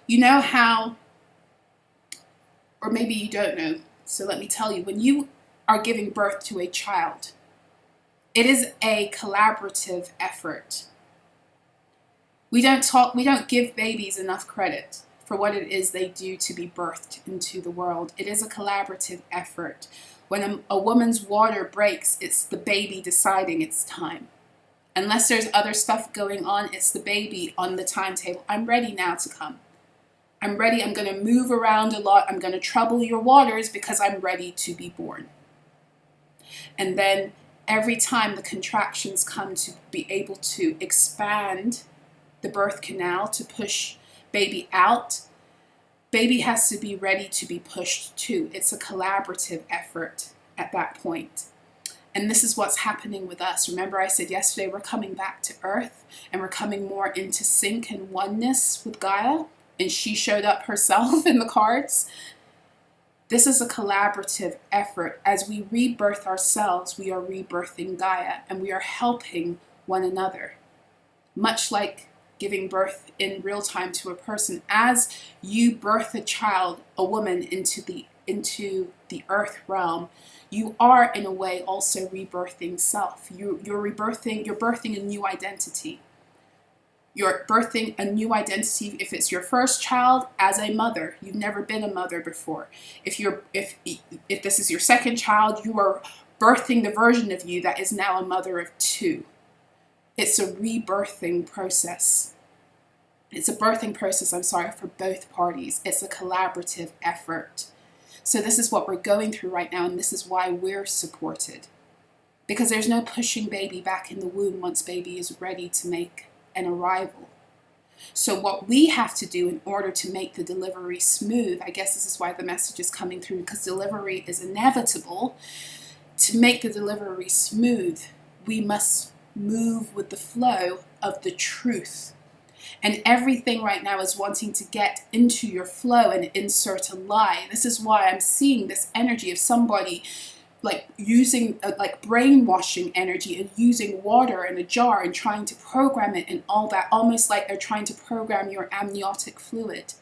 You know how, or maybe you don't know, so let me tell you, when you are giving birth to a child, it is a collaborative effort. We don't give babies enough credit for what it is they do to be birthed into the world. It is a collaborative effort. When a woman's water breaks, it's the baby deciding it's time. Unless there's other stuff going on, it's the baby on the timetable. I'm ready now to come. I'm ready. I'm going to move around a lot. I'm going to trouble your waters because I'm ready to be born. And then every time the contractions come to be able to expand the birth canal to push baby out, baby has to be ready to be pushed too. It's a collaborative effort at that point. And this is what's happening with us. Remember I said yesterday we're coming back to earth and we're coming more into sync and oneness with Gaia. And she showed up herself in the cards. This is a collaborative effort. As we rebirth ourselves, we are rebirthing Gaia and we are helping one another. Much like giving birth in real time to a person. As you birth a child, a woman into the earth realm, you are in a way also rebirthing self. You're birthing a new identity. You're birthing a new identity. If it's your first child, as a mother, you've never been a mother before. If this is your second child, you are birthing the version of you that is now a mother of two. It's a rebirthing process. It's a birthing process, for both parties. It's a collaborative effort. So this is what we're going through right now, and this is why we're supported. Because there's no pushing baby back in the womb once baby is ready to make an arrival. So what we have to do in order to make the delivery smooth, I guess this is why the message is coming through, because delivery is inevitable. To make the delivery smooth, we must move with the flow of the truth. And everything right now is wanting to get into your flow and insert a lie. This is why I'm seeing this energy of somebody like using like brainwashing energy and using water in a jar and trying to program it and all that, almost like they're trying to program your amniotic fluid.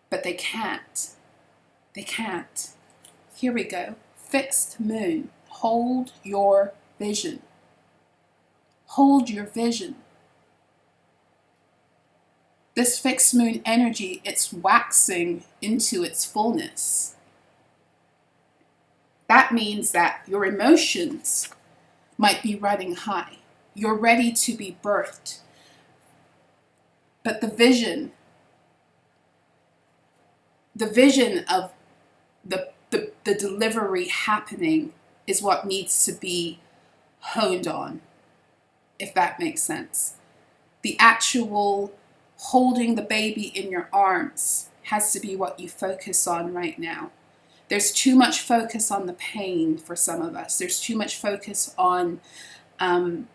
But they can't. They can't. Here we go. Fixed moon. Hold your vision. Hold your vision. This fixed moon energy, it's waxing into its fullness. That means that your emotions might be running high. You're ready to be birthed. But the vision of the delivery happening is what needs to be honed on, if that makes sense. The actual holding the baby in your arms has to be what you focus on right now. There's too much focus on the pain for some of us. There's too much focus on and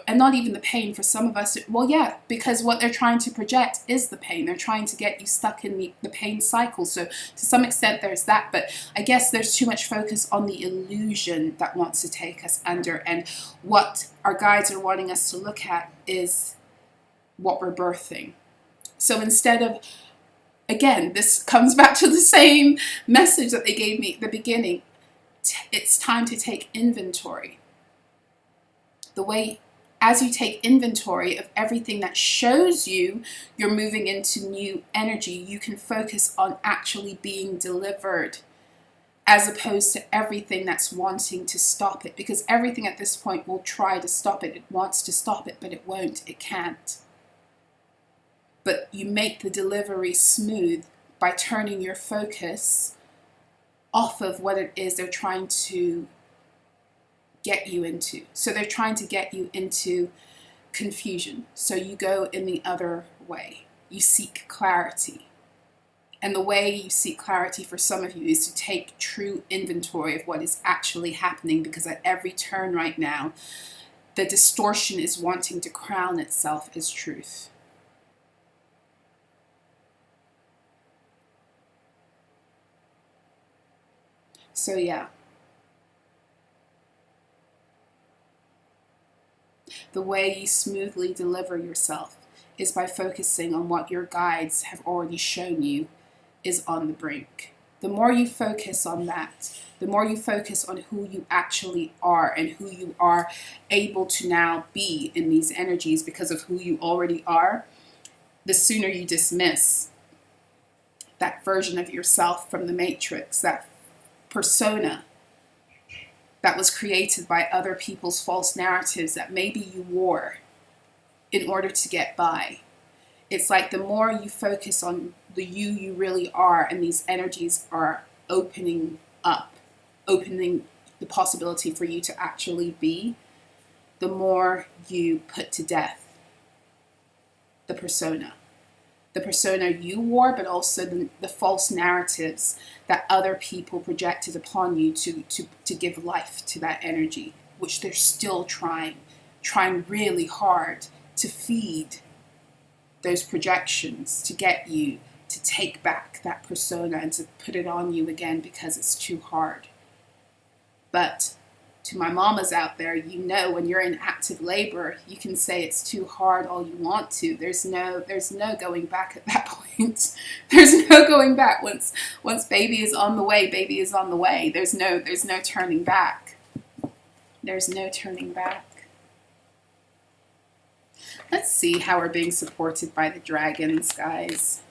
not even the pain for some of us. Well, yeah, because what they're trying to project is the pain. They're trying to get you stuck in the pain cycle. So to some extent there's that, but I guess there's too much focus on the illusion that wants to take us under. And what our guides are wanting us to look at is what we're birthing. So instead of, again, this comes back to the same message that they gave me at the beginning. It's time to take inventory. The way, as you take inventory of everything that shows you you're moving into new energy, you can focus on actually being delivered, as opposed to everything that's wanting to stop it. Because everything at this point will try to stop it. It wants to stop it, but it won't. It can't. But you make the delivery smooth by turning your focus off of what it is they're trying to get you into. So they're trying to get you into confusion. So you go in the other way. You seek clarity. And the way you seek clarity for some of you is to take true inventory of what is actually happening, because at every turn right now, the distortion is wanting to crown itself as truth. So yeah, the way you smoothly deliver yourself is by focusing on what your guides have already shown you is on the brink. The more you focus on that, the more you focus on who you actually are and who you are able to now be in these energies because of who you already are, the sooner you dismiss that version of yourself from the Matrix, that persona that was created by other people's false narratives that maybe you wore in order to get by. It's like the more you focus on the you really are, and these energies are opening up, opening the possibility for you to actually be, the more you put to death the persona. The persona you wore, but also the false narratives that other people projected upon you to give life to that energy, which they're still trying really hard to feed those projections, to get you to take back that persona and to put it on you again because it's too hard. But to my mamas out there, you know, when you're in active labor, you can say it's too hard all you want to. There's no going back at that point. There's no going back. Once baby is on the way, baby is on the way. There's no turning back. There's no turning back. Let's see how we're being supported by the dragons, guys.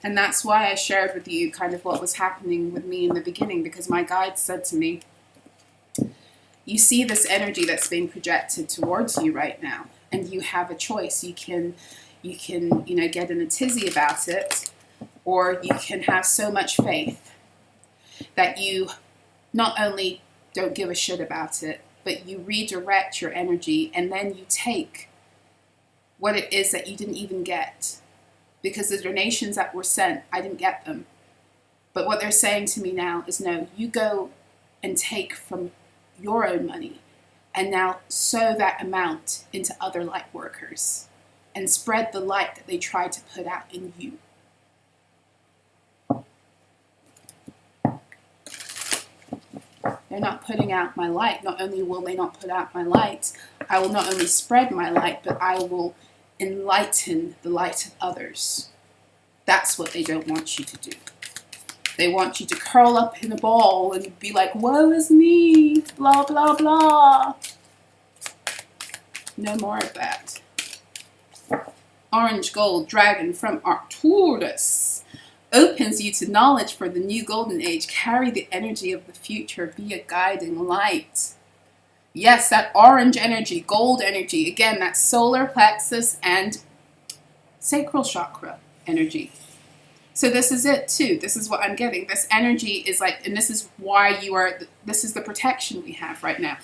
And that's why I shared with you kind of what was happening with me in the beginning, because my guide said to me, you see this energy that's being projected towards you right now, and you have a choice. You can get in a tizzy about it, or you can have so much faith that you not only don't give a shit about it, but you redirect your energy, and then you take what it is that you didn't even get. Because the donations that were sent, I didn't get them. But what they're saying to me now is, no, you go and take from your own money and now sow that amount into other light workers and spread the light that they tried to put out in you. They're not putting out my light. Not only will they not put out my light, I will not only spread my light, but I will enlighten the light of others. That's what they don't want you to do. They want you to curl up in a ball and be like, woe is me, blah, blah, blah. No more of that. Orange gold dragon from Arcturus opens you to knowledge for the new golden age. Carry the energy of the future. Be a guiding light. Yes, that orange energy, gold energy. Again, that solar plexus and sacral chakra energy. So this is it too. This is what I'm getting. This energy is like, and this is why this is the protection we have right now.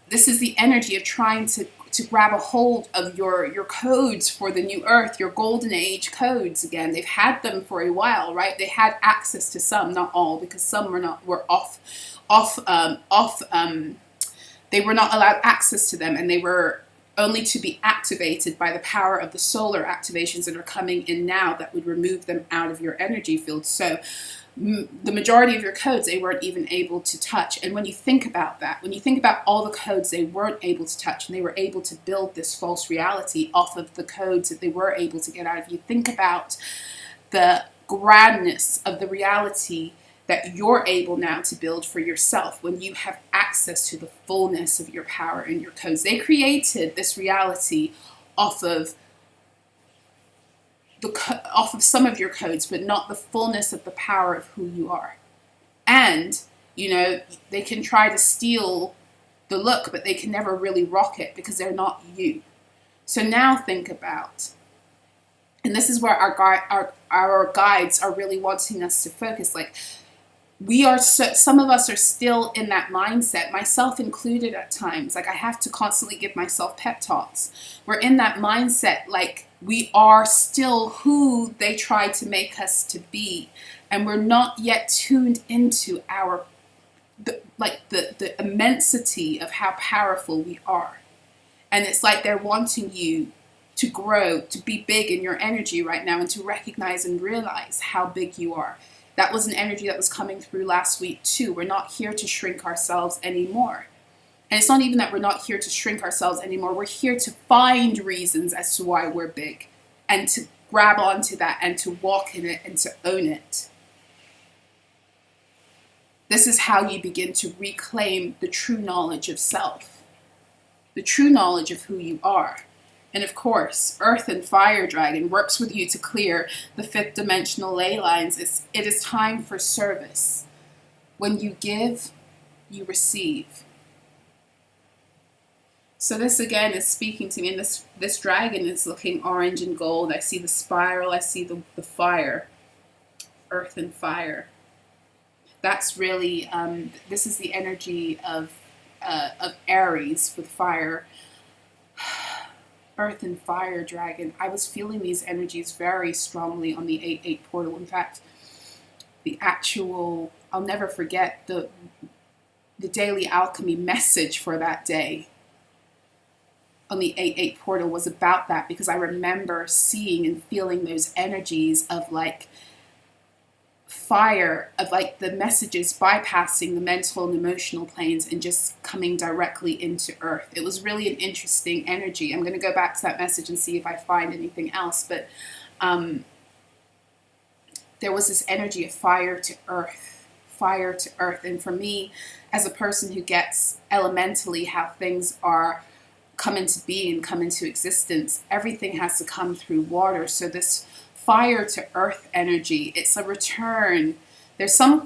This is the energy of trying to grab a hold of your codes for the new earth, your golden age codes again. They've had them for a while, right? They had access to some, not all, because some were off. They were not allowed access to them, and they were only to be activated by the power of the solar activations that are coming in now that would remove them out of your energy field. So the majority of your codes, they weren't even able to touch. And when you think about that, when you think about all the codes they weren't able to touch, and they were able to build this false reality off of the codes that they were able to get out of you, think about the grandness of the reality that you're able now to build for yourself when you have access to the fullness of your power and your codes. They created this reality off of some of your codes, but not the fullness of the power of who you are. And, they can try to steal the look, but they can never really rock it because they're not you. So now think about, and this is where our guides are really wanting us to focus, like, some of us are still in that mindset, myself included at times. Like, I have to constantly give myself pep talks. We're in that mindset, like, we are still who they try to make us to be. And we're not yet tuned into the immensity of how powerful we are. And it's like they're wanting you to grow, to be big in your energy right now, and to recognize and realize how big you are. That was an energy that was coming through last week too. We're not here to shrink ourselves anymore. And it's not even that we're not here to shrink ourselves anymore. We're here to find reasons as to why we're big, and to grab onto that and to walk in it and to own it. This is how you begin to reclaim the true knowledge of self, the true knowledge of who you are. And of course, Earth and Fire Dragon works with you to clear the fifth dimensional ley lines. It is time for service. When you give, you receive. So this again is speaking to me, and this dragon is looking orange and gold. I see the spiral, I see the fire, Earth and Fire. That's really, this is the energy of Aries with fire. Earth and Fire Dragon. I was feeling these energies very strongly on the 8-8 portal. In fact, the actual, I'll never forget the daily alchemy message for that day on the 8-8 portal was about that, because I remember seeing and feeling those energies of like fire, of like the messages bypassing the mental and emotional planes and just coming directly into Earth. It was really an interesting energy. I'm going to go back to that message and see if I find anything else, but there was this energy of fire to Earth, fire to Earth. And for me, as a person who gets elementally how things are come into being, come into existence, everything has to come through water. So this fire to Earth energy, it's a return. There's some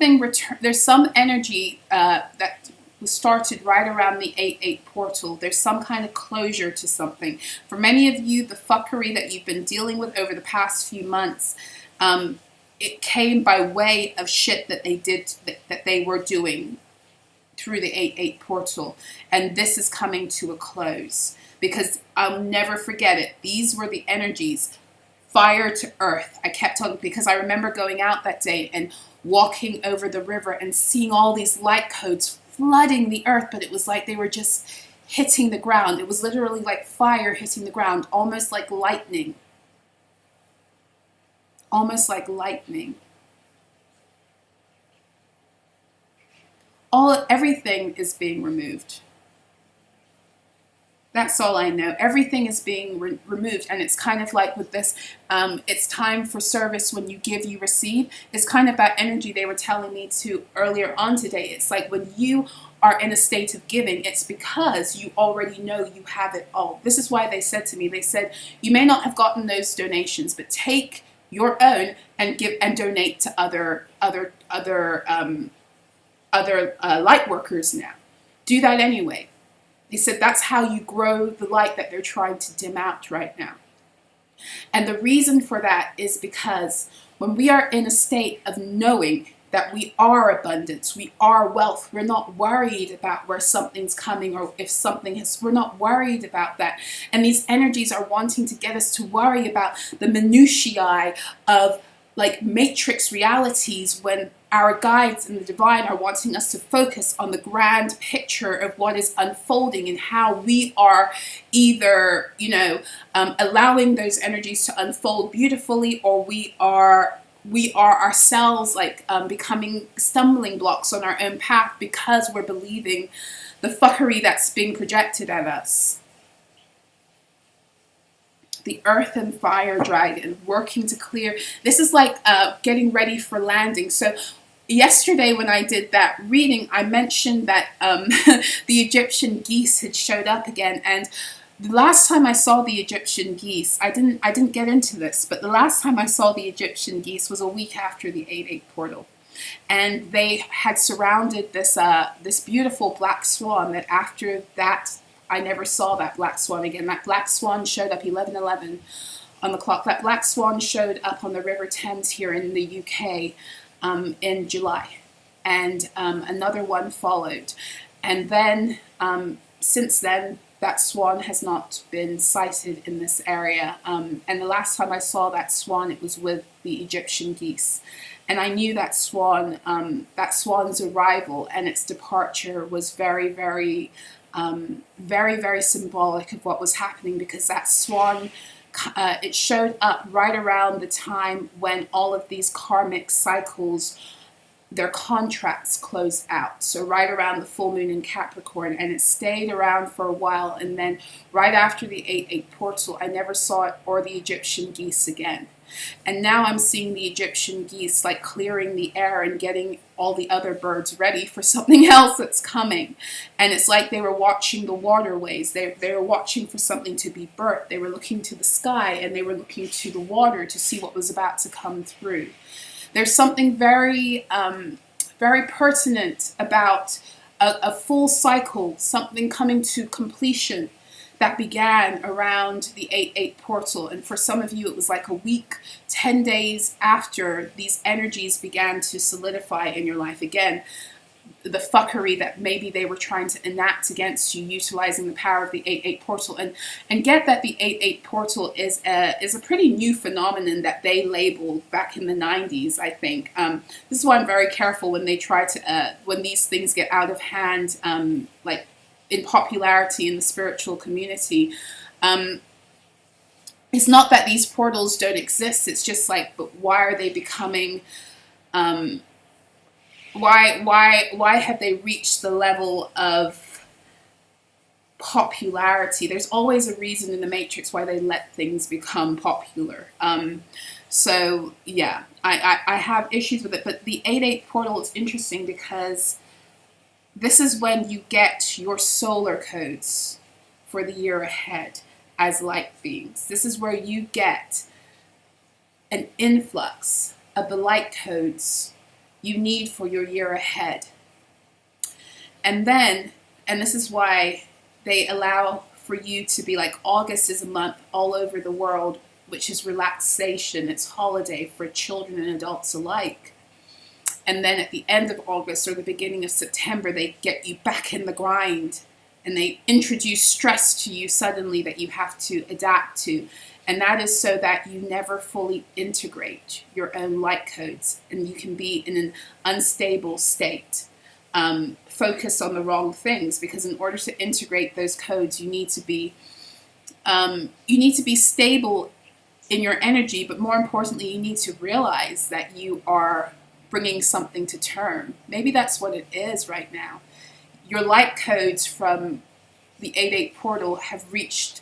energy that was started right around the 8-8 portal. There's some kind of closure to something. For many of you, the fuckery that you've been dealing with over the past few months, it came by way of shit that they did, that they were doing through the 8-8 portal. And this is coming to a close, because I'll never forget it. These were the energies, fire to Earth. I kept on, because I remember going out that day and walking over the river and seeing all these light codes flooding the Earth, but it was like they were just hitting the ground. It was literally like fire hitting the ground, almost like lightning. Almost like lightning. Everything is being removed. That's all I know. Everything is being removed. And it's kind of like with this, it's time for service. When you give, you receive. It's kind of that energy they were telling me to earlier on today. It's like when you are in a state of giving, it's because you already know you have it all. This is why they said to me, they said, you may not have gotten those donations, but take your own and give and donate to other light workers now. Do that anyway. They said that's how you grow the light that they're trying to dim out right now. And the reason for that is because when we are in a state of knowing that we are abundance, we are wealth, we're not worried about where something's coming or if something has, we're not worried about that. And these energies are wanting to get us to worry about the minutiae of like matrix realities, when our guides and the divine are wanting us to focus on the grand picture of what is unfolding and how we are either, allowing those energies to unfold beautifully, or we are ourselves like becoming stumbling blocks on our own path because we're believing the fuckery that's being projected at us. The Earth and Fire Dragon working to clear. This is like getting ready for landing. So yesterday when I did that reading, I mentioned that the Egyptian geese had showed up again. And the last time I saw the Egyptian geese, I didn't get into this, but the last time I saw the Egyptian geese was a week after the 8-8 portal. And they had surrounded this beautiful black swan that after that, I never saw that black swan again. That black swan showed up 11:11 on the clock. That black swan showed up on the River Thames here in the UK in July. And another one followed. And then since then, that swan has not been sighted in this area. And the last time I saw that swan, it was with the Egyptian geese. And I knew that swan's arrival and its departure was very, very, very symbolic of what was happening, because that swan, it showed up right around the time when all of these karmic cycles their contracts closed out. So right around the full moon in Capricorn, and it stayed around for a while. And then right after the 8-8 portal, I never saw it or the Egyptian geese again. And now I'm seeing the Egyptian geese like clearing the air and getting all the other birds ready for something else that's coming. And it's like they were watching the waterways. They were watching for something to be birthed. They were looking to the sky and they were looking to the water to see what was about to come through. There's something very, very pertinent about a full cycle, something coming to completion that began around the 8-8 portal. And for some of you, it was like a week, 10 days after these energies began to solidify in your life. Again, the fuckery that maybe they were trying to enact against you, utilizing the power of the 8-8 portal. And get that the 8-8 portal is a pretty new phenomenon that they labeled back in the 90s, I think. This is why I'm very careful when they try to, when these things get out of hand, like in popularity in the spiritual community. It's not that these portals don't exist. It's just like, but why are they becoming, why have they reached the level of popularity? There's always a reason in the Matrix why they let things become popular. So yeah, I have issues with it, but the 8-8 portal is interesting because this is when you get your solar codes for the year ahead as light beings. This is where you get an influx of the light codes you need for your year ahead. And then, and this is why they allow for you to be like, August is a month all over the world, which is relaxation. It's holiday for children and adults alike. And then at the end of August or the beginning of September, they get you back in the grind and they introduce stress to you suddenly that you have to adapt to. And that is so that you never fully integrate your own light codes and you can be in an unstable state. Focus on the wrong things, because in order to integrate those codes, you need to be stable in your energy, but more importantly, you need to realize that you are bringing something to term. Maybe that's what it is right now. Your light codes from the 8-8 portal have reached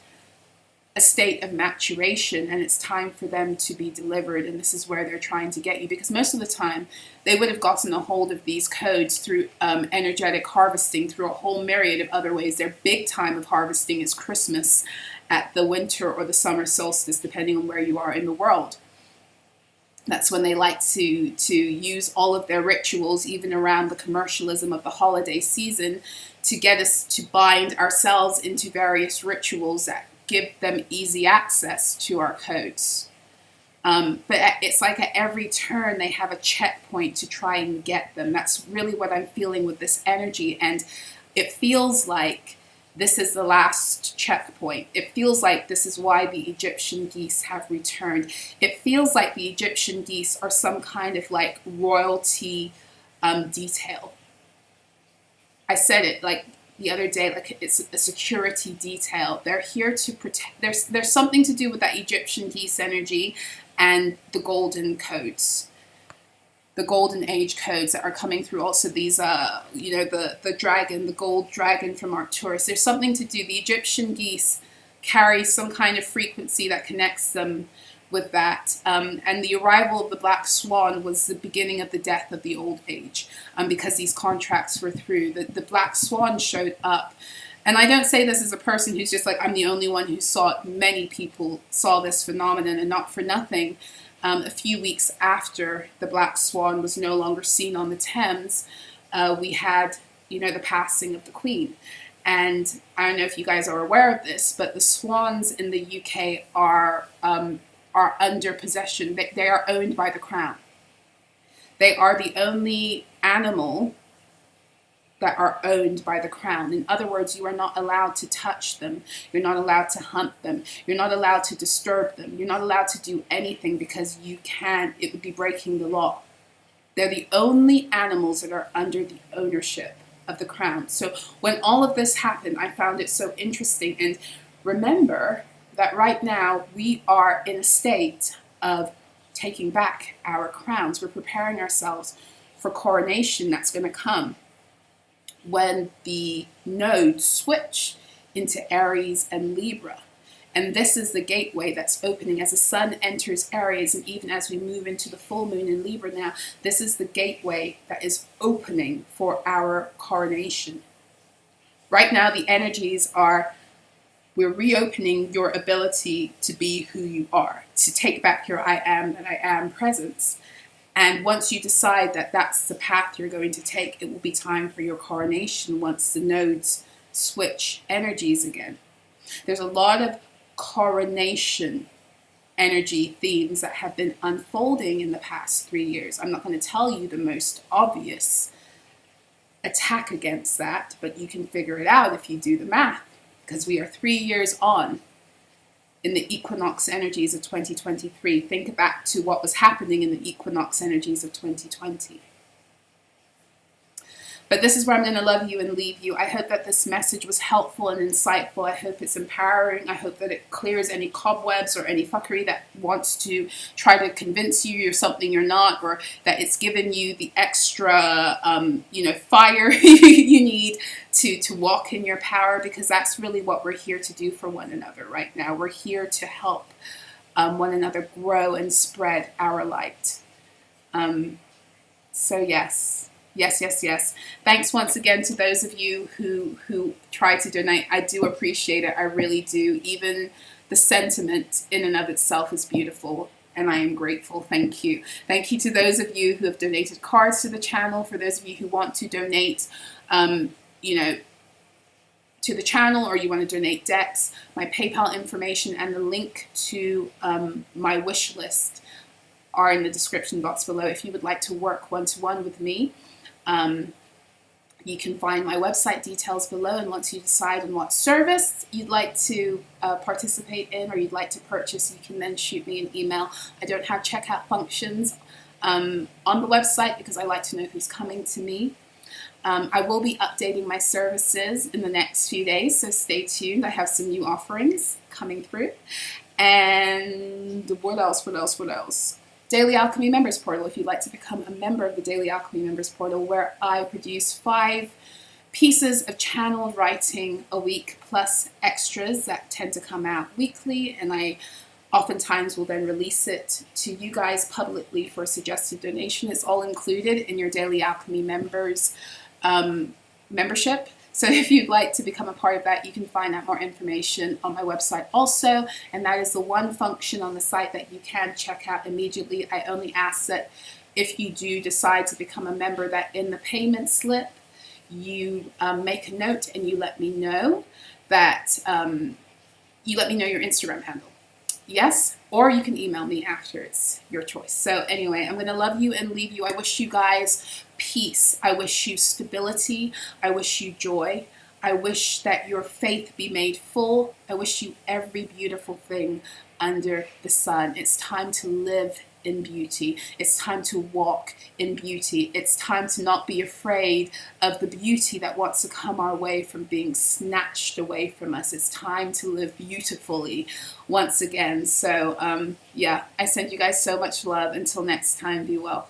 a state of maturation and it's time for them to be delivered, and this is where they're trying to get you, because most of the time they would have gotten a hold of these codes through energetic harvesting, through a whole myriad of other ways. Their big time of harvesting is Christmas at the winter or the summer solstice, depending on where you are in the world. That's when they like to use all of their rituals, even around the commercialism of the holiday season, to get us to bind ourselves into various rituals that give them easy access to our codes. But it's like at every turn they have a checkpoint to try and get them. That's really what I'm feeling with this energy. And it feels like this is the last checkpoint. It feels like this is why the Egyptian geese have returned. It feels like the Egyptian geese are some kind of like royalty detail. I said it like the other day, like it's a security detail. They're here to protect. There's something to do with that Egyptian geese energy and the golden codes. The golden age codes that are coming through. Also these, the dragon, the gold dragon from Arcturus. There's something to do. The Egyptian geese carry some kind of frequency that connects them with that. And the arrival of the black swan was the beginning of the death of the old age, because these contracts were through. The black swan showed up. And I don't say this as a person who's just like, I'm the only one who saw it. Many people saw this phenomenon, and not for nothing. A few weeks after the black swan was no longer seen on the Thames, we had, the passing of the Queen. And I don't know if you guys are aware of this, but the swans in the UK are under possession. They are owned by the Crown. They are the only animal that are owned by the Crown. In other words, you are not allowed to touch them. You're not allowed to hunt them. You're not allowed to disturb them. You're not allowed to do anything because it would be breaking the law. They're the only animals that are under the ownership of the Crown. So when all of this happened, I found it so interesting. And remember that right now we are in a state of taking back our crowns. We're preparing ourselves for coronation that's going to come when the nodes switch into Aries and Libra. And this is the gateway that's opening as the sun enters Aries, and even as we move into the full moon in Libra now, this is the gateway that is opening for our coronation. Right now, the energies are, we're reopening your ability to be who you are, to take back your I am that I am presence. And once you decide that that's the path you're going to take, it will be time for your coronation once the nodes switch energies again. There's a lot of coronation energy themes that have been unfolding in the past 3 years. I'm not going to tell you the most obvious attack against that, but you can figure it out if you do the math, because we are 3 years on in the equinox energies of 2023. Think back to what was happening in the equinox energies of 2020. But this is where I'm going to love you and leave you. I hope that this message was helpful and insightful. I hope it's empowering. I hope that it clears any cobwebs or any fuckery that wants to try to convince you you're something you're not, or that it's given you the extra, fire you need to walk in your power, because that's really what we're here to do for one another right now. We're here to help one another grow and spread our light. So yes. Yes. Thanks once again to those of you who try to donate. I do appreciate it. I really do. Even the sentiment in and of itself is beautiful, and I am grateful. Thank you. Thank you to those of you who have donated cards to the channel. For those of you who want to donate, to the channel, or you want to donate decks, my PayPal information and the link to my wish list are in the description box below. If you would like to work one-to-one with me, you can find my website details below, and once you decide on what service you'd like to participate in, or you'd like to purchase, you can then shoot me an email. I don't have checkout functions on the website because I like to know who's coming to me. I will be updating my services in the next few days, so stay tuned. I have some new offerings coming through. And what else? Daily Alchemy Members Portal, if you'd like to become a member of the Daily Alchemy Members Portal, where I produce 5 pieces of channeled writing a week, plus extras that tend to come out weekly, and I oftentimes will then release it to you guys publicly for a suggested donation. It's all included in your Daily Alchemy Members membership. So if you'd like to become a part of that, you can find out more information on my website also. And that is the one function on the site that you can check out immediately. I only ask that if you do decide to become a member, that in the payment slip, you make a note and you let me know that, you let me know your Instagram handle. Yes, or you can email me after. It's your choice. So anyway, I'm going to love you and leave you. I wish you guys peace. I wish you stability. I wish you joy. I wish that your faith be made full. I wish you every beautiful thing under the sun. It's time to live in beauty. It's time to walk in beauty. It's time to not be afraid of the beauty that wants to come our way from being snatched away from us. It's time to live beautifully once again. So, I send you guys so much love. Until next time, be well.